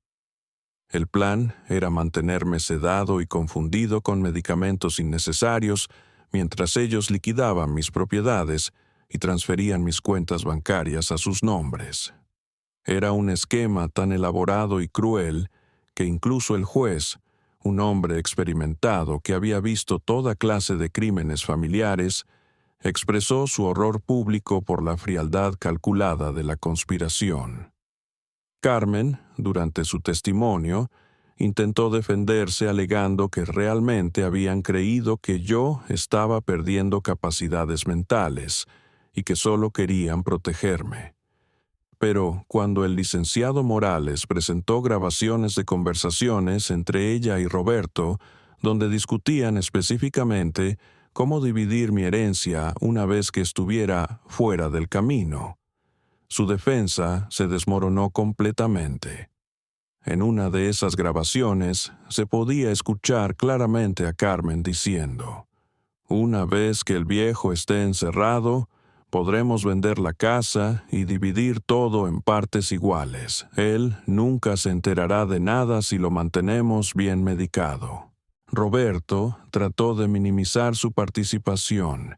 El plan era mantenerme sedado y confundido con medicamentos innecesarios mientras ellos liquidaban mis propiedades y transferían mis cuentas bancarias a sus nombres. Era un esquema tan elaborado y cruel que incluso el juez, un hombre experimentado que había visto toda clase de crímenes familiares, expresó su horror público por la frialdad calculada de la conspiración. Carmen, durante su testimonio, intentó defenderse alegando que realmente habían creído que yo estaba perdiendo capacidades mentales y que solo querían protegerme. Pero cuando el licenciado Morales presentó grabaciones de conversaciones entre ella y Roberto, donde discutían específicamente cómo dividir mi herencia una vez que estuviera fuera del camino, su defensa se desmoronó completamente. En una de esas grabaciones se podía escuchar claramente a Carmen diciendo: «Una vez que el viejo esté encerrado, podremos vender la casa y dividir todo en partes iguales. Él nunca se enterará de nada si lo mantenemos bien medicado». Roberto trató de minimizar su participación,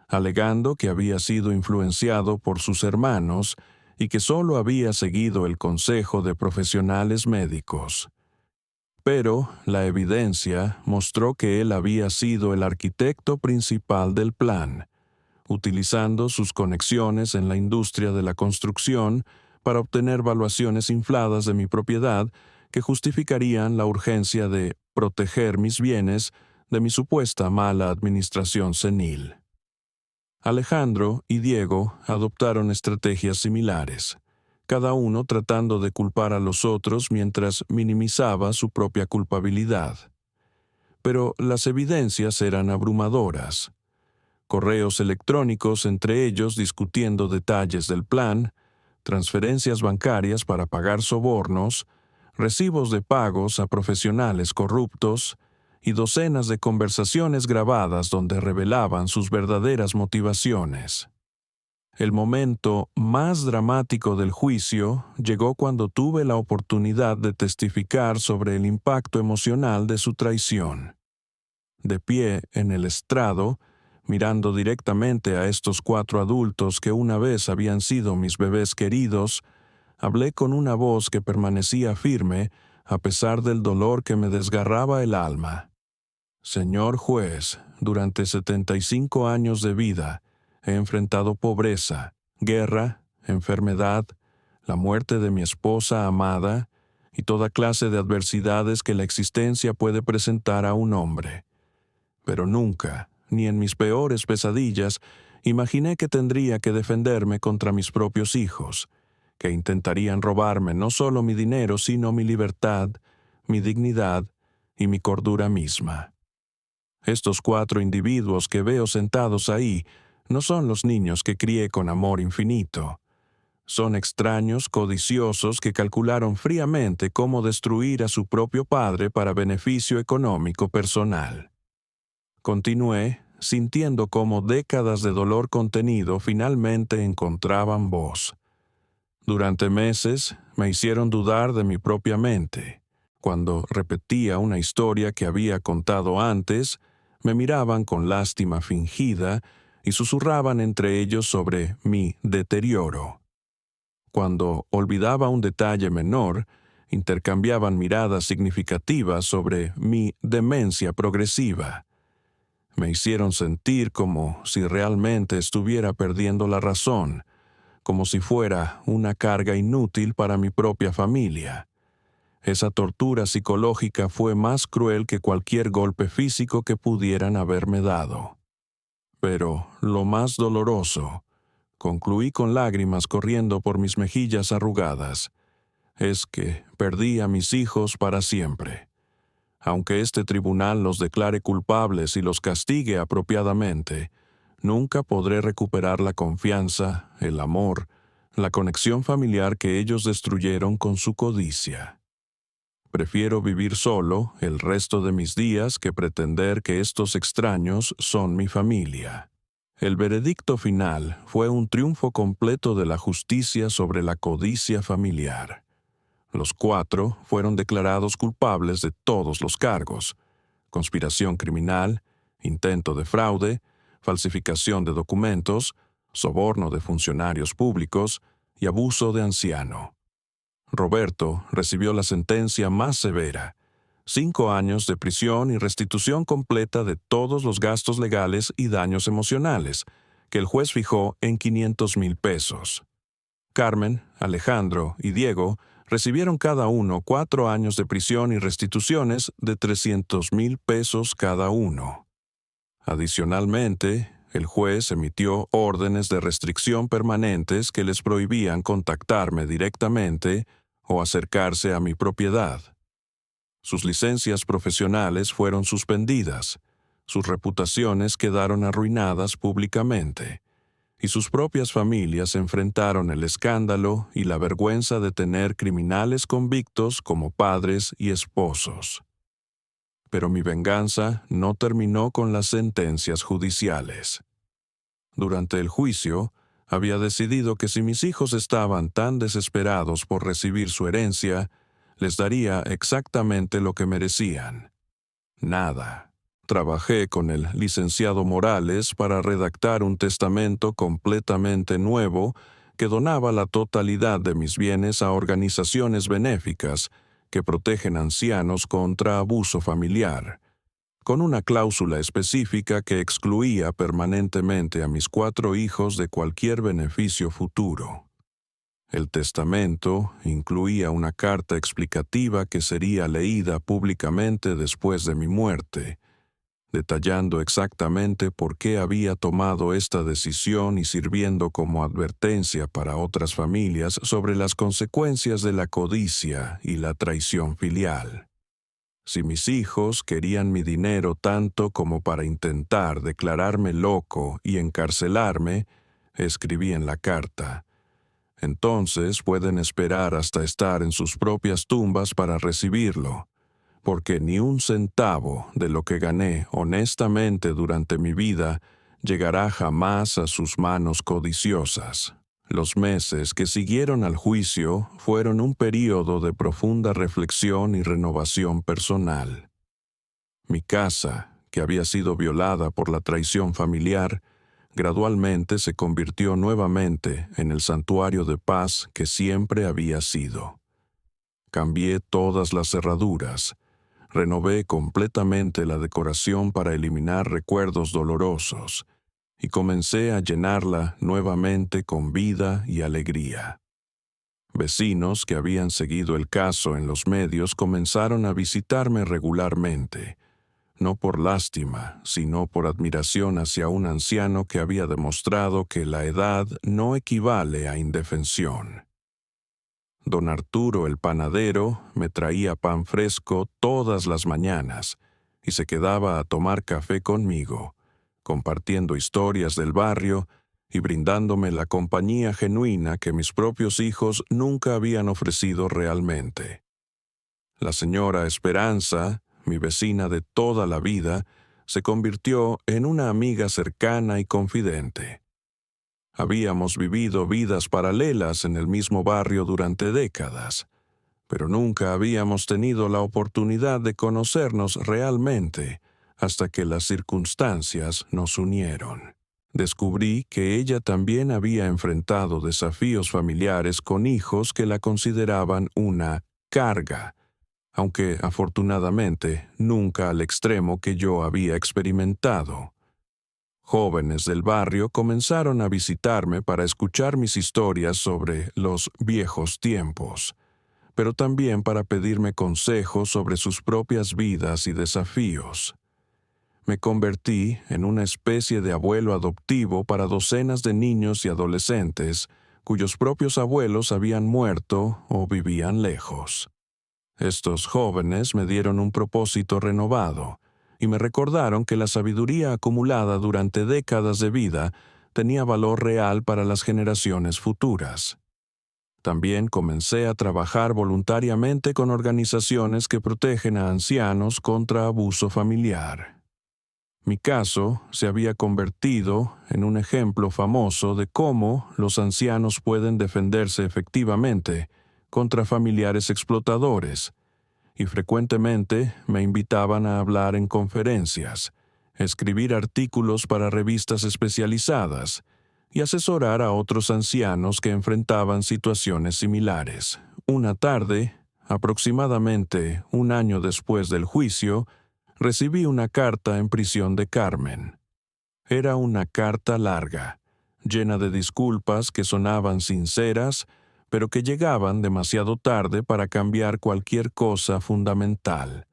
alegando que había sido influenciado por sus hermanos y que solo había seguido el consejo de profesionales médicos. Pero la evidencia mostró que él había sido el arquitecto principal del plan, utilizando sus conexiones en la industria de la construcción para obtener valuaciones infladas de mi propiedad que justificarían la urgencia de proteger mis bienes de mi supuesta mala administración senil. Alejandro y Diego adoptaron estrategias similares, cada uno tratando de culpar a los otros mientras minimizaba su propia culpabilidad. Pero las evidencias eran abrumadoras. Correos electrónicos entre ellos discutiendo detalles del plan, transferencias bancarias para pagar sobornos, recibos de pagos a profesionales corruptos y docenas de conversaciones grabadas donde revelaban sus verdaderas motivaciones. El momento más dramático del juicio llegó cuando tuve la oportunidad de testificar sobre el impacto emocional de su traición. De pie en el estrado, mirando directamente a estos 4 adultos que una vez habían sido mis bebés queridos, hablé con una voz que permanecía firme a pesar del dolor que me desgarraba el alma. Señor juez, durante 75 años de vida, he enfrentado pobreza, guerra, enfermedad, la muerte de mi esposa amada y toda clase de adversidades que la existencia puede presentar a un hombre. Pero nunca, ni en mis peores pesadillas, imaginé que tendría que defenderme contra mis propios hijos, que intentarían robarme no solo mi dinero, sino mi libertad, mi dignidad y mi cordura misma. Estos 4 individuos que veo sentados ahí no son los niños que crié con amor infinito. Son extraños codiciosos que calcularon fríamente cómo destruir a su propio padre para beneficio económico personal. Continué, sintiendo cómo décadas de dolor contenido finalmente encontraban voz. Durante meses me hicieron dudar de mi propia mente. Cuando repetía una historia que había contado antes, me miraban con lástima fingida y susurraban entre ellos sobre mi deterioro. Cuando olvidaba un detalle menor, intercambiaban miradas significativas sobre mi demencia progresiva. Me hicieron sentir como si realmente estuviera perdiendo la razón, como si fuera una carga inútil para mi propia familia. Esa tortura psicológica fue más cruel que cualquier golpe físico que pudieran haberme dado. Pero lo más doloroso, concluí con lágrimas corriendo por mis mejillas arrugadas, es que perdí a mis hijos para siempre. Aunque este tribunal los declare culpables y los castigue apropiadamente, nunca podré recuperar la confianza, el amor, la conexión familiar que ellos destruyeron con su codicia. Prefiero vivir solo el resto de mis días que pretender que estos extraños son mi familia. El veredicto final fue un triunfo completo de la justicia sobre la codicia familiar. Los 4 fueron declarados culpables de todos los cargos: conspiración criminal, intento de fraude, falsificación de documentos, soborno de funcionarios públicos y abuso de anciano. Roberto recibió la sentencia más severa: 5 años de prisión y restitución completa de todos los gastos legales y daños emocionales, que el juez fijó en 500,000 pesos. Carmen, Alejandro y Diego recibieron cada uno 4 años de prisión y restituciones de 300,000 pesos cada uno. Adicionalmente, el juez emitió órdenes de restricción permanentes que les prohibían contactarme directamente o acercarse a mi propiedad. Sus licencias profesionales fueron suspendidas, sus reputaciones quedaron arruinadas públicamente, y sus propias familias enfrentaron el escándalo y la vergüenza de tener criminales convictos como padres y esposos. Pero mi venganza no terminó con las sentencias judiciales. Durante el juicio, había decidido que si mis hijos estaban tan desesperados por recibir su herencia, les daría exactamente lo que merecían: nada. Trabajé con el licenciado Morales para redactar un testamento completamente nuevo que donaba la totalidad de mis bienes a organizaciones benéficas que protegen ancianos contra abuso familiar, con una cláusula específica que excluía permanentemente a mis 4 hijos de cualquier beneficio futuro. El testamento incluía una carta explicativa que sería leída públicamente después de mi muerte, detallando exactamente por qué había tomado esta decisión y sirviendo como advertencia para otras familias sobre las consecuencias de la codicia y la traición filial. Si mis hijos querían mi dinero tanto como para intentar declararme loco y encarcelarme, escribí en la carta, entonces pueden esperar hasta estar en sus propias tumbas para recibirlo, porque ni un centavo de lo que gané honestamente durante mi vida llegará jamás a sus manos codiciosas. Los meses que siguieron al juicio fueron un período de profunda reflexión y renovación personal. Mi casa, que había sido violada por la traición familiar, gradualmente se convirtió nuevamente en el santuario de paz que siempre había sido. Cambié todas las cerraduras, renové completamente la decoración para eliminar recuerdos dolorosos y comencé a llenarla nuevamente con vida y alegría. Vecinos que habían seguido el caso en los medios comenzaron a visitarme regularmente, no por lástima, sino por admiración hacia un anciano que había demostrado que la edad no equivale a indefensión. Don Arturo el panadero me traía pan fresco todas las mañanas y se quedaba a tomar café conmigo, compartiendo historias del barrio y brindándome la compañía genuina que mis propios hijos nunca habían ofrecido realmente. La señora Esperanza, mi vecina de toda la vida, se convirtió en una amiga cercana y confidente. Habíamos vivido vidas paralelas en el mismo barrio durante décadas, pero nunca habíamos tenido la oportunidad de conocernos realmente hasta que las circunstancias nos unieron. Descubrí que ella también había enfrentado desafíos familiares con hijos que la consideraban una carga, aunque afortunadamente nunca al extremo que yo había experimentado. Jóvenes del barrio comenzaron a visitarme para escuchar mis historias sobre los viejos tiempos, pero también para pedirme consejos sobre sus propias vidas y desafíos. Me convertí en una especie de abuelo adoptivo para docenas de niños y adolescentes cuyos propios abuelos habían muerto o vivían lejos. Estos jóvenes me dieron un propósito renovado y me recordaron que la sabiduría acumulada durante décadas de vida tenía valor real para las generaciones futuras. También comencé a trabajar voluntariamente con organizaciones que protegen a ancianos contra abuso familiar. Mi caso se había convertido en un ejemplo famoso de cómo los ancianos pueden defenderse efectivamente contra familiares explotadores, y frecuentemente me invitaban a hablar en conferencias, escribir artículos para revistas especializadas y asesorar a otros ancianos que enfrentaban situaciones similares. Una tarde, aproximadamente un año después del juicio, recibí una carta en prisión de Carmen. Era una carta larga, llena de disculpas que sonaban sinceras, pero que llegaban demasiado tarde para cambiar cualquier cosa fundamental.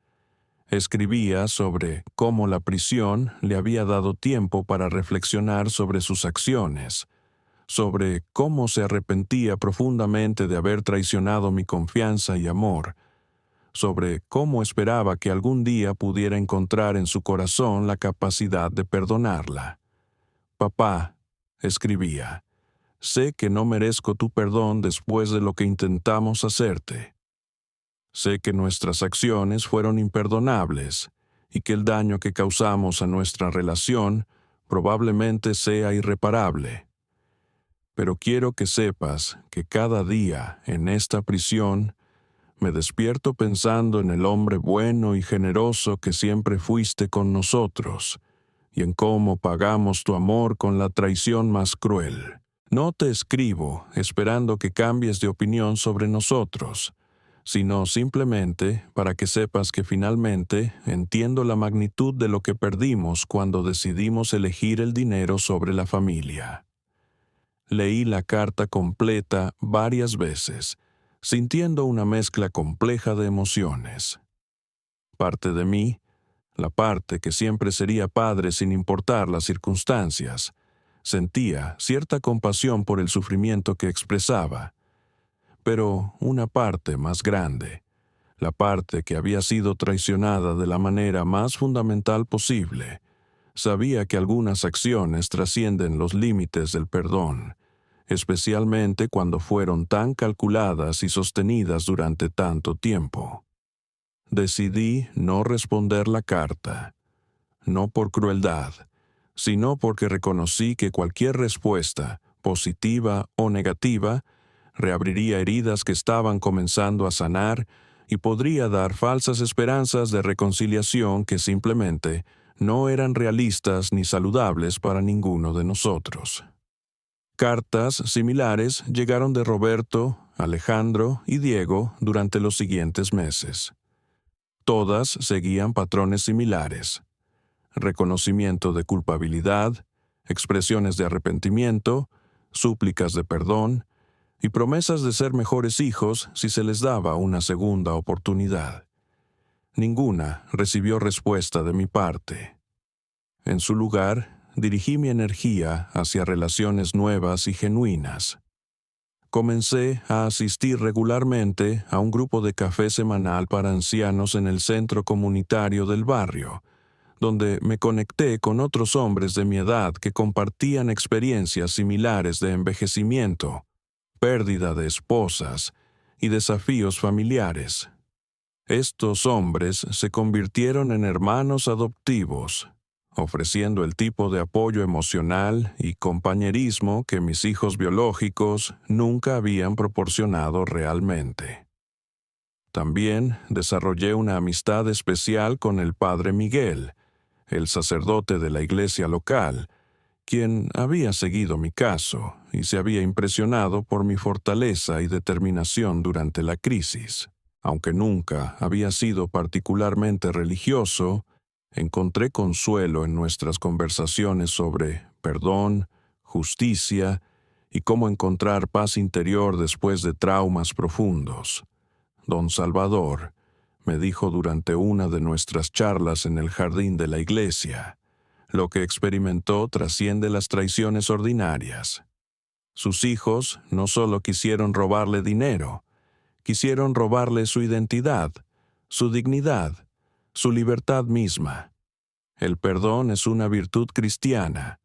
Escribía sobre cómo la prisión le había dado tiempo para reflexionar sobre sus acciones, sobre cómo se arrepentía profundamente de haber traicionado mi confianza y amor, sobre cómo esperaba que algún día pudiera encontrar en su corazón la capacidad de perdonarla. «Papá», escribía, «sé que no merezco tu perdón después de lo que intentamos hacerte. Sé que nuestras acciones fueron imperdonables y que el daño que causamos a nuestra relación probablemente sea irreparable. Pero quiero que sepas que cada día en esta prisión me despierto pensando en el hombre bueno y generoso que siempre fuiste con nosotros y en cómo pagamos tu amor con la traición más cruel. No te escribo esperando que cambies de opinión sobre nosotros, sino simplemente para que sepas que finalmente entiendo la magnitud de lo que perdimos cuando decidimos elegir el dinero sobre la familia. Leí la carta completa varias veces, sintiendo una mezcla compleja de emociones. Parte de mí, la parte que siempre sería padre sin importar las circunstancias, sentía cierta compasión por el sufrimiento que expresaba, pero una parte más grande, la parte que había sido traicionada de la manera más fundamental posible, sabía que algunas acciones trascienden los límites del perdón, especialmente cuando fueron tan calculadas y sostenidas durante tanto tiempo. Decidí no responder la carta, no por crueldad, sino porque reconocí que cualquier respuesta, positiva o negativa, reabriría heridas que estaban comenzando a sanar y podría dar falsas esperanzas de reconciliación que simplemente no eran realistas ni saludables para ninguno de nosotros. Cartas similares llegaron de Roberto, Alejandro y Diego durante los siguientes meses. Todas seguían patrones similares: reconocimiento de culpabilidad, expresiones de arrepentimiento, súplicas de perdón y promesas de ser mejores hijos si se les daba una segunda oportunidad. Ninguna recibió respuesta de mi parte. En su lugar, dirigí mi energía hacia relaciones nuevas y genuinas. Comencé a asistir regularmente a un grupo de café semanal para ancianos en el centro comunitario del barrio, donde me conecté con otros hombres de mi edad que compartían experiencias similares de envejecimiento, pérdida de esposas y desafíos familiares. Estos hombres se convirtieron en hermanos adoptivos, ofreciendo el tipo de apoyo emocional y compañerismo que mis hijos biológicos nunca habían proporcionado realmente. También desarrollé una amistad especial con el Padre Miguel, el sacerdote de la iglesia local, quien había seguido mi caso y se había impresionado por mi fortaleza y determinación durante la crisis. Aunque nunca había sido particularmente religioso, encontré consuelo en nuestras conversaciones sobre perdón, justicia y cómo encontrar paz interior después de traumas profundos. Don Salvador me dijo durante una de nuestras charlas en el jardín de la iglesia: lo que experimentó trasciende las traiciones ordinarias. Sus hijos no solo quisieron robarle dinero, quisieron robarle su identidad, su dignidad, su libertad misma. El perdón es una virtud cristiana,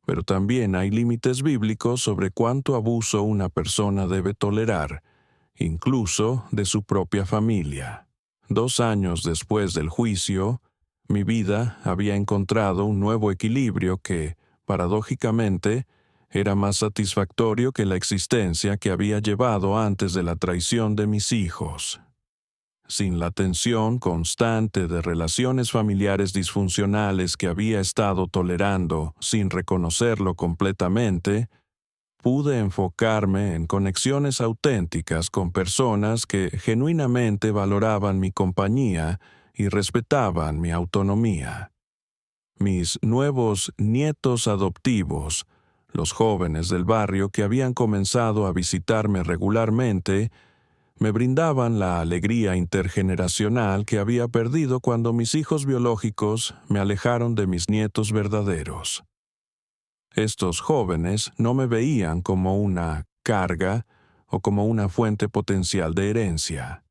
pero también hay límites bíblicos sobre cuánto abuso una persona debe tolerar, incluso de su propia familia. 2 años después del juicio, mi vida había encontrado un nuevo equilibrio que, paradójicamente, era más satisfactorio que la existencia que había llevado antes de la traición de mis hijos. Sin la tensión constante de relaciones familiares disfuncionales que había estado tolerando sin reconocerlo completamente, pude enfocarme en conexiones auténticas con personas que genuinamente valoraban mi compañía y respetaban mi autonomía. Mis nuevos nietos adoptivos, los jóvenes del barrio que habían comenzado a visitarme regularmente, me brindaban la alegría intergeneracional que había perdido cuando mis hijos biológicos me alejaron de mis nietos verdaderos. Estos jóvenes no me veían como una carga o como una fuente potencial de herencia.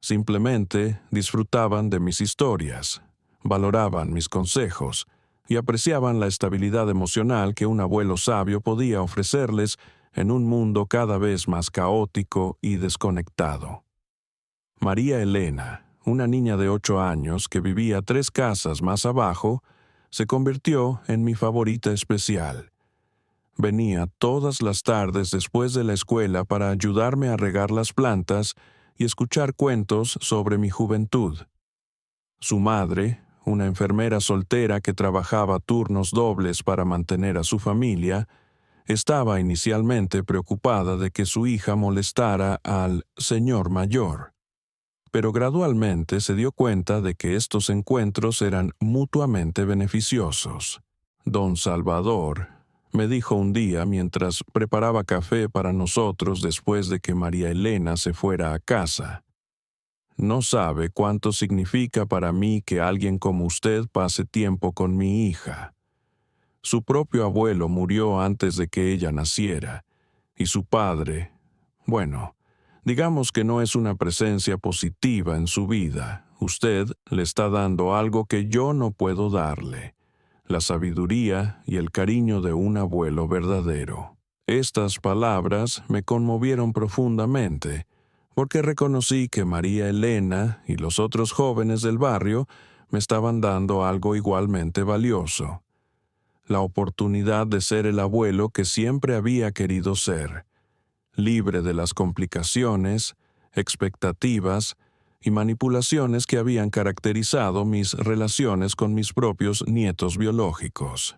Simplemente disfrutaban de mis historias, valoraban mis consejos y apreciaban la estabilidad emocional que un abuelo sabio podía ofrecerles en un mundo cada vez más caótico y desconectado. María Elena, una niña de 8 años que vivía 3 casas más abajo, se convirtió en mi favorita especial. Venía todas las tardes después de la escuela para ayudarme a regar las plantas y escuchar cuentos sobre mi juventud. Su madre, una enfermera soltera que trabajaba turnos dobles para mantener a su familia, Estaba inicialmente preocupada de que su hija molestara al señor mayor, pero gradualmente se dio cuenta de que estos encuentros eran mutuamente beneficiosos. Don Salvador me dijo un día mientras preparaba café para nosotros después de que María Elena se fuera a casa: «No sabe cuánto significa para mí que alguien como usted pase tiempo con mi hija. Su propio abuelo murió antes de que ella naciera, y su padre, bueno, digamos que no es una presencia positiva en su vida. Usted le está dando algo que yo no puedo darle: la sabiduría y el cariño de un abuelo verdadero». Estas palabras me conmovieron profundamente, porque reconocí que María Elena y los otros jóvenes del barrio me estaban dando algo igualmente valioso: la oportunidad de ser el abuelo que siempre había querido ser, libre de las complicaciones, expectativas y manipulaciones que habían caracterizado mis relaciones con mis propios nietos biológicos.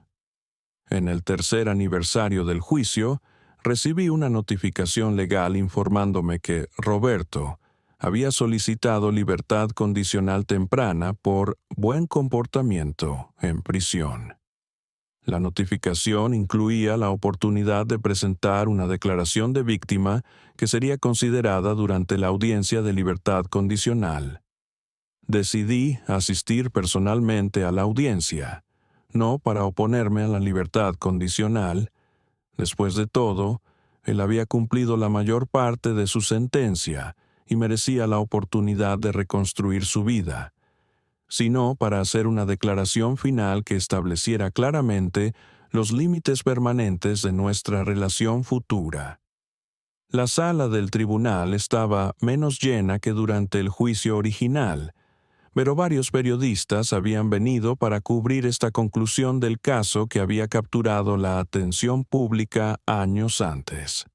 En el tercer aniversario del juicio, recibí una notificación legal informándome que Roberto había solicitado libertad condicional temprana por buen comportamiento en prisión. La notificación incluía la oportunidad de presentar una declaración de víctima que sería considerada durante la audiencia de libertad condicional. Decidí asistir personalmente a la audiencia, no para oponerme a la libertad condicional. Después de todo, él había cumplido la mayor parte de su sentencia y merecía la oportunidad de reconstruir su vida, sino para hacer una declaración final que estableciera claramente los límites permanentes de nuestra relación futura. La sala del tribunal estaba menos llena que durante el juicio original, pero varios periodistas habían venido para cubrir esta conclusión del caso que había capturado la atención pública años antes.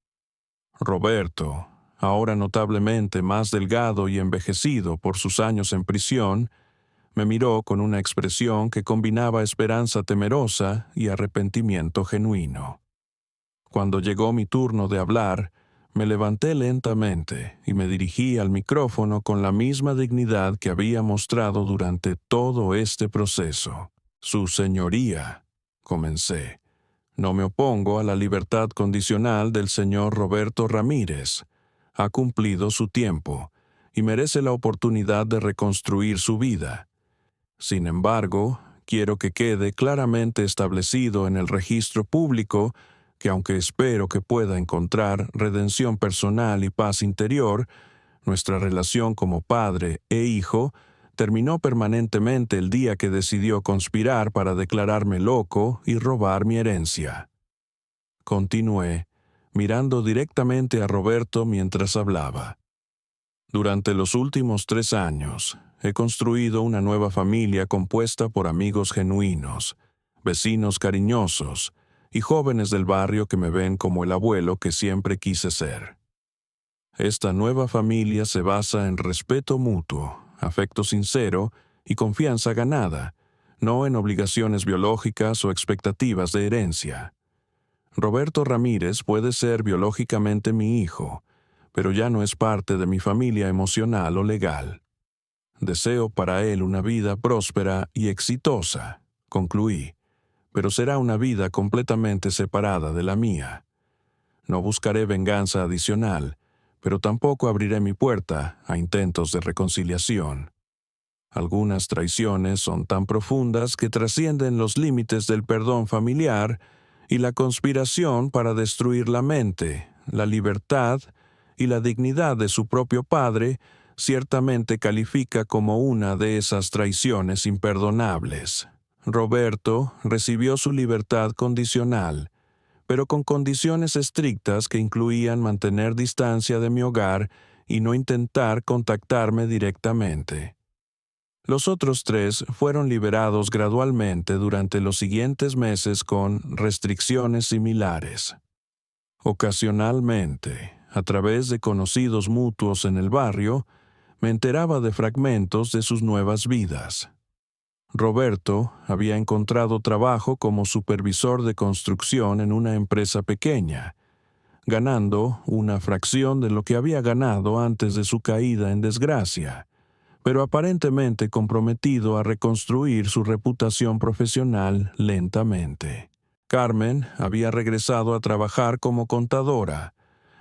Roberto, ahora notablemente más delgado y envejecido por sus años en prisión, me miró con una expresión que combinaba esperanza temerosa y arrepentimiento genuino. Cuando llegó mi turno de hablar, me levanté lentamente y me dirigí al micrófono con la misma dignidad que había mostrado durante todo este proceso. «Su señoría», comencé, «no me opongo a la libertad condicional del señor Roberto Ramírez. Ha cumplido su tiempo y merece la oportunidad de reconstruir su vida. Sin embargo, quiero que quede claramente establecido en el registro público que, aunque espero que pueda encontrar redención personal y paz interior, nuestra relación como padre e hijo terminó permanentemente el día que decidió conspirar para declararme loco y robar mi herencia». Continué, mirando directamente a Roberto mientras hablaba. «Durante los últimos 3 años, he construido una nueva familia compuesta por amigos genuinos, vecinos cariñosos y jóvenes del barrio que me ven como el abuelo que siempre quise ser. Esta nueva familia se basa en respeto mutuo, afecto sincero y confianza ganada, no en obligaciones biológicas o expectativas de herencia. Roberto Ramírez puede ser biológicamente mi hijo, pero ya no es parte de mi familia emocional o legal. Deseo para él una vida próspera y exitosa», concluí, «pero será una vida completamente separada de la mía. No buscaré venganza adicional, pero tampoco abriré mi puerta a intentos de reconciliación. Algunas traiciones son tan profundas que trascienden los límites del perdón familiar y la conspiración para destruir la mente, la libertad y la dignidad de su propio padre ciertamente califica como una de esas traiciones imperdonables. Roberto recibió su libertad condicional, pero con condiciones estrictas que incluían mantener distancia de mi hogar y no intentar contactarme directamente. Los otros 3 fueron liberados gradualmente durante los siguientes meses con restricciones similares. Ocasionalmente, a través de conocidos mutuos en el barrio, me enteraba de fragmentos de sus nuevas vidas. Roberto había encontrado trabajo como supervisor de construcción en una empresa pequeña, ganando una fracción de lo que había ganado antes de su caída en desgracia, pero aparentemente comprometido a reconstruir su reputación profesional lentamente. Carmen había regresado a trabajar como contadora,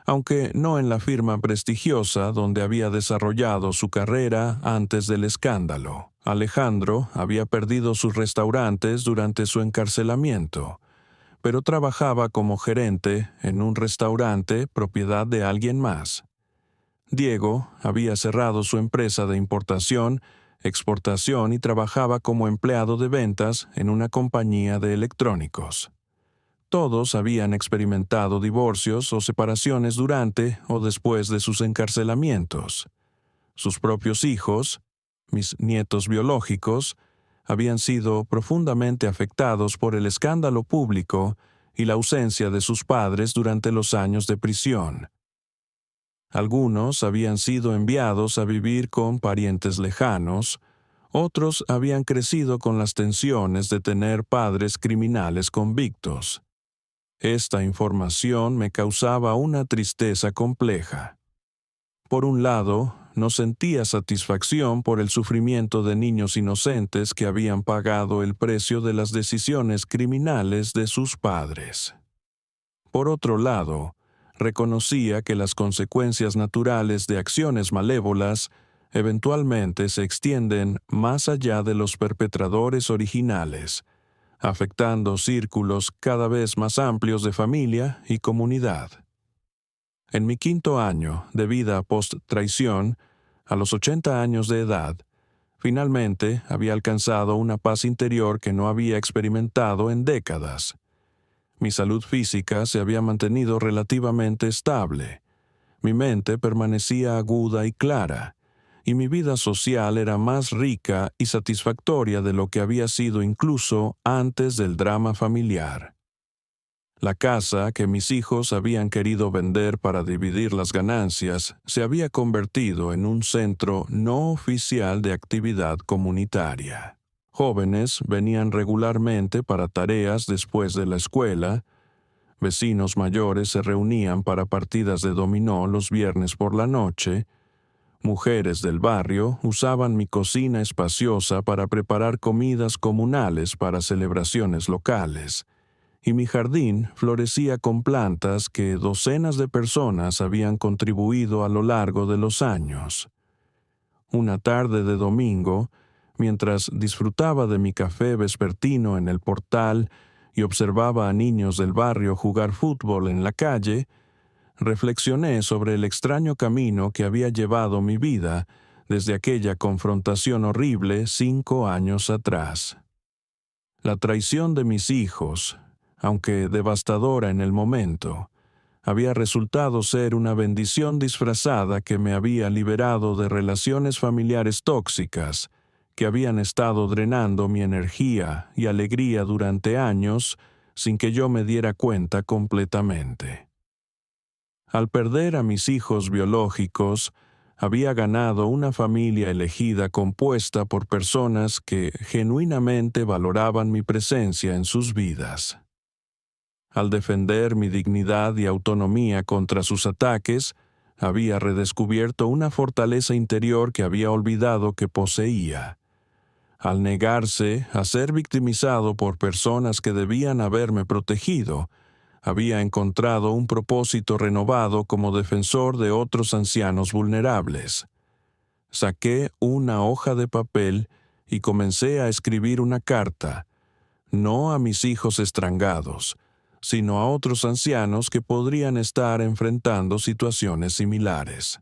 aunque no en la firma prestigiosa donde había desarrollado su carrera antes del escándalo. Alejandro había perdido sus restaurantes durante su encarcelamiento, pero trabajaba como gerente en un restaurante propiedad de alguien más. Diego había cerrado su empresa de importación, exportación y trabajaba como empleado de ventas en una compañía de electrónicos. Todos habían experimentado divorcios o separaciones durante o después de sus encarcelamientos. Sus propios hijos, mis nietos biológicos, habían sido profundamente afectados por el escándalo público y la ausencia de sus padres durante los años de prisión. Algunos habían sido enviados a vivir con parientes lejanos, otros habían crecido con las tensiones de tener padres criminales convictos. Esta información me causaba una tristeza compleja. Por un lado, no sentía satisfacción por el sufrimiento de niños inocentes que habían pagado el precio de las decisiones criminales de sus padres. Por otro lado, reconocía que las consecuencias naturales de acciones malévolas eventualmente se extienden más allá de los perpetradores originales, afectando círculos cada vez más amplios de familia y comunidad. En mi 5º año de vida post-traición, a los 80 años de edad, finalmente había alcanzado una paz interior que no había experimentado en décadas. Mi salud física se había mantenido relativamente estable. Mi mente permanecía aguda y clara, y mi vida social era más rica y satisfactoria de lo que había sido incluso antes del drama familiar. La casa que mis hijos habían querido vender para dividir las ganancias se había convertido en un centro no oficial de actividad comunitaria. Jóvenes venían regularmente para tareas después de la escuela, vecinos mayores se reunían para partidas de dominó los viernes por la noche, mujeres del barrio usaban mi cocina espaciosa para preparar comidas comunales para celebraciones locales, y mi jardín florecía con plantas que docenas de personas habían contribuido a lo largo de los años. Una tarde de domingo, mientras disfrutaba de mi café vespertino en el portal y observaba a niños del barrio jugar fútbol en la calle, reflexioné sobre el extraño camino que había llevado mi vida desde aquella confrontación horrible 5 años atrás. La traición de mis hijos, aunque devastadora en el momento, había resultado ser una bendición disfrazada que me había liberado de relaciones familiares tóxicas que habían estado drenando mi energía y alegría durante años sin que yo me diera cuenta completamente. Al perder a mis hijos biológicos, había ganado una familia elegida compuesta por personas que genuinamente valoraban mi presencia en sus vidas. Al defender mi dignidad y autonomía contra sus ataques, había redescubierto una fortaleza interior que había olvidado que poseía. Al negarse a ser victimizado por personas que debían haberme protegido, había encontrado un propósito renovado como defensor de otros ancianos vulnerables. Saqué una hoja de papel y comencé a escribir una carta, no a mis hijos estrangados, sino a otros ancianos que podrían estar enfrentando situaciones similares.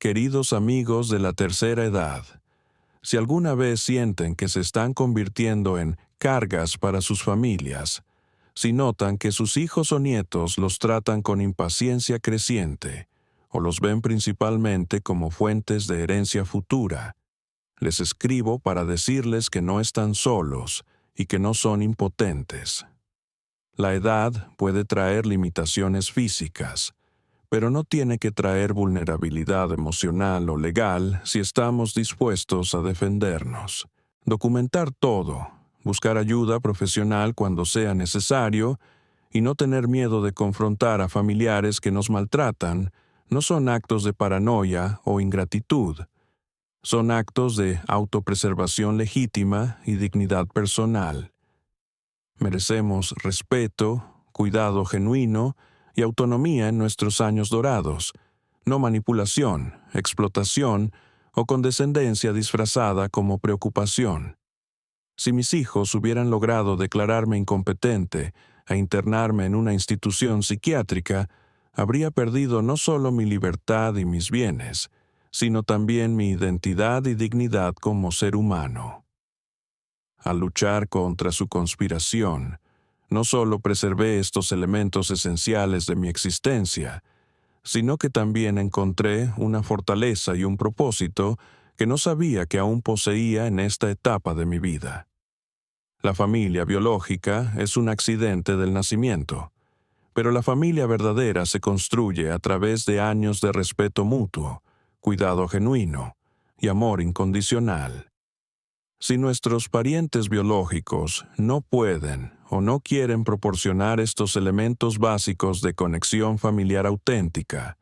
Queridos amigos de la tercera edad, si alguna vez sienten que se están convirtiendo en cargas para sus familias, si notan que sus hijos o nietos los tratan con impaciencia creciente, o los ven principalmente como fuentes de herencia futura, les escribo para decirles que no están solos y que no son impotentes. La edad puede traer limitaciones físicas, pero no tiene que traer vulnerabilidad emocional o legal si estamos dispuestos a defendernos. Documentar todo, buscar ayuda profesional cuando sea necesario y no tener miedo de confrontar a familiares que nos maltratan no son actos de paranoia o ingratitud. Son actos de autopreservación legítima y dignidad personal. Merecemos respeto, cuidado genuino y autonomía en nuestros años dorados, no manipulación, explotación o condescendencia disfrazada como preocupación. Si mis hijos hubieran logrado declararme incompetente e internarme en una institución psiquiátrica, habría perdido no solo mi libertad y mis bienes, sino también mi identidad y dignidad como ser humano. Al luchar contra su conspiración, no solo preservé estos elementos esenciales de mi existencia, sino que también encontré una fortaleza y un propósito que no sabía que aún poseía en esta etapa de mi vida. La familia biológica es un accidente del nacimiento, pero la familia verdadera se construye a través de años de respeto mutuo, cuidado genuino y amor incondicional. Si nuestros parientes biológicos no pueden o no quieren proporcionar estos elementos básicos de conexión familiar auténtica,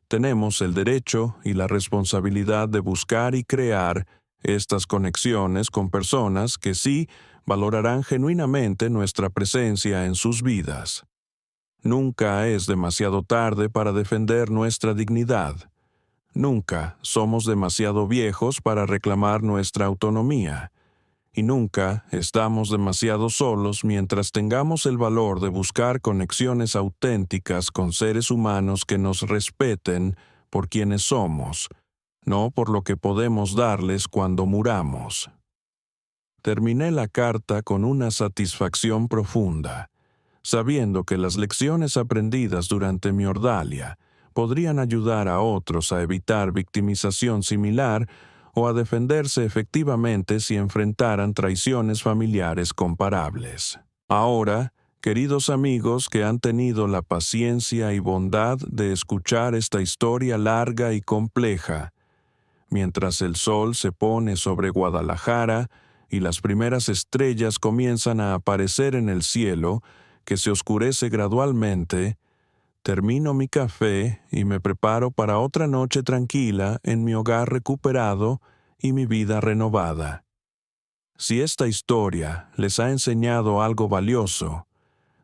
tenemos el derecho y la responsabilidad de buscar y crear estas conexiones con personas que sí valorarán genuinamente nuestra presencia en sus vidas. Nunca es demasiado tarde para defender nuestra dignidad. Nunca somos demasiado viejos para reclamar nuestra autonomía. Y nunca estamos demasiado solos mientras tengamos el valor de buscar conexiones auténticas con seres humanos que nos respeten por quienes somos, no por lo que podemos darles cuando muramos. Terminé la carta con una satisfacción profunda, sabiendo que las lecciones aprendidas durante mi ordalia podrían ayudar a otros a evitar victimización similar o a defenderse efectivamente si enfrentaran traiciones familiares comparables. Ahora, queridos amigos que han tenido la paciencia y bondad de escuchar esta historia larga y compleja, mientras el sol se pone sobre Guadalajara y las primeras estrellas comienzan a aparecer en el cielo, que se oscurece gradualmente, termino mi café y me preparo para otra noche tranquila en mi hogar recuperado y mi vida renovada. Si esta historia les ha enseñado algo valioso,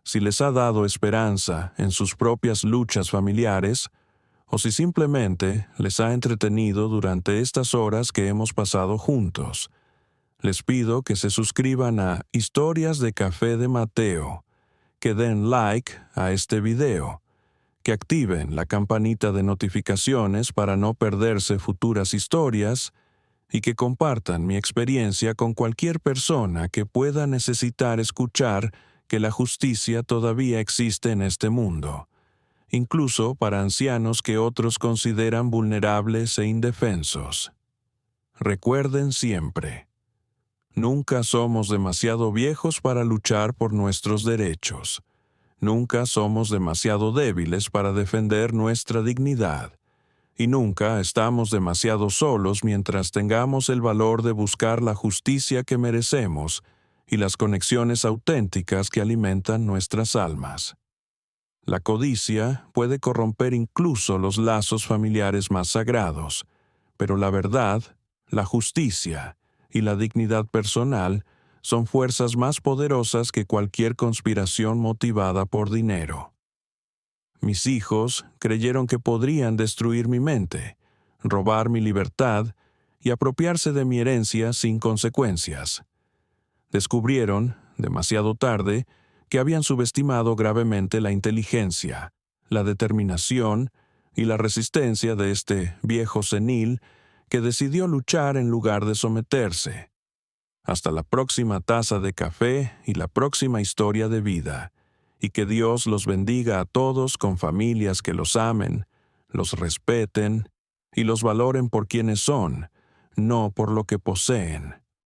si les ha dado esperanza en sus propias luchas familiares, o si simplemente les ha entretenido durante estas horas que hemos pasado juntos, les pido que se suscriban a Historias de Café de Mateo, que den like a este video, que activen la campanita de notificaciones para no perderse futuras historias y que compartan mi experiencia con cualquier persona que pueda necesitar escuchar que la justicia todavía existe en este mundo, incluso para ancianos que otros consideran vulnerables e indefensos. Recuerden siempre, nunca somos demasiado viejos para luchar por nuestros derechos. Nunca somos demasiado débiles para defender nuestra dignidad. Y nunca estamos demasiado solos mientras tengamos el valor de buscar la justicia que merecemos y las conexiones auténticas que alimentan nuestras almas. La codicia puede corromper incluso los lazos familiares más sagrados, pero la verdad, la justicia y la dignidad personal son fuerzas más poderosas que cualquier conspiración motivada por dinero. Mis hijos creyeron que podrían destruir mi mente, robar mi libertad y apropiarse de mi herencia sin consecuencias. Descubrieron, demasiado tarde, que habían subestimado gravemente la inteligencia, la determinación y la resistencia de este viejo senil que decidió luchar en lugar de someterse. Hasta la próxima taza de café y la próxima historia de vida. Y que Dios los bendiga a todos con familias que los amen, los respeten y los valoren por quienes son, no por lo que poseen.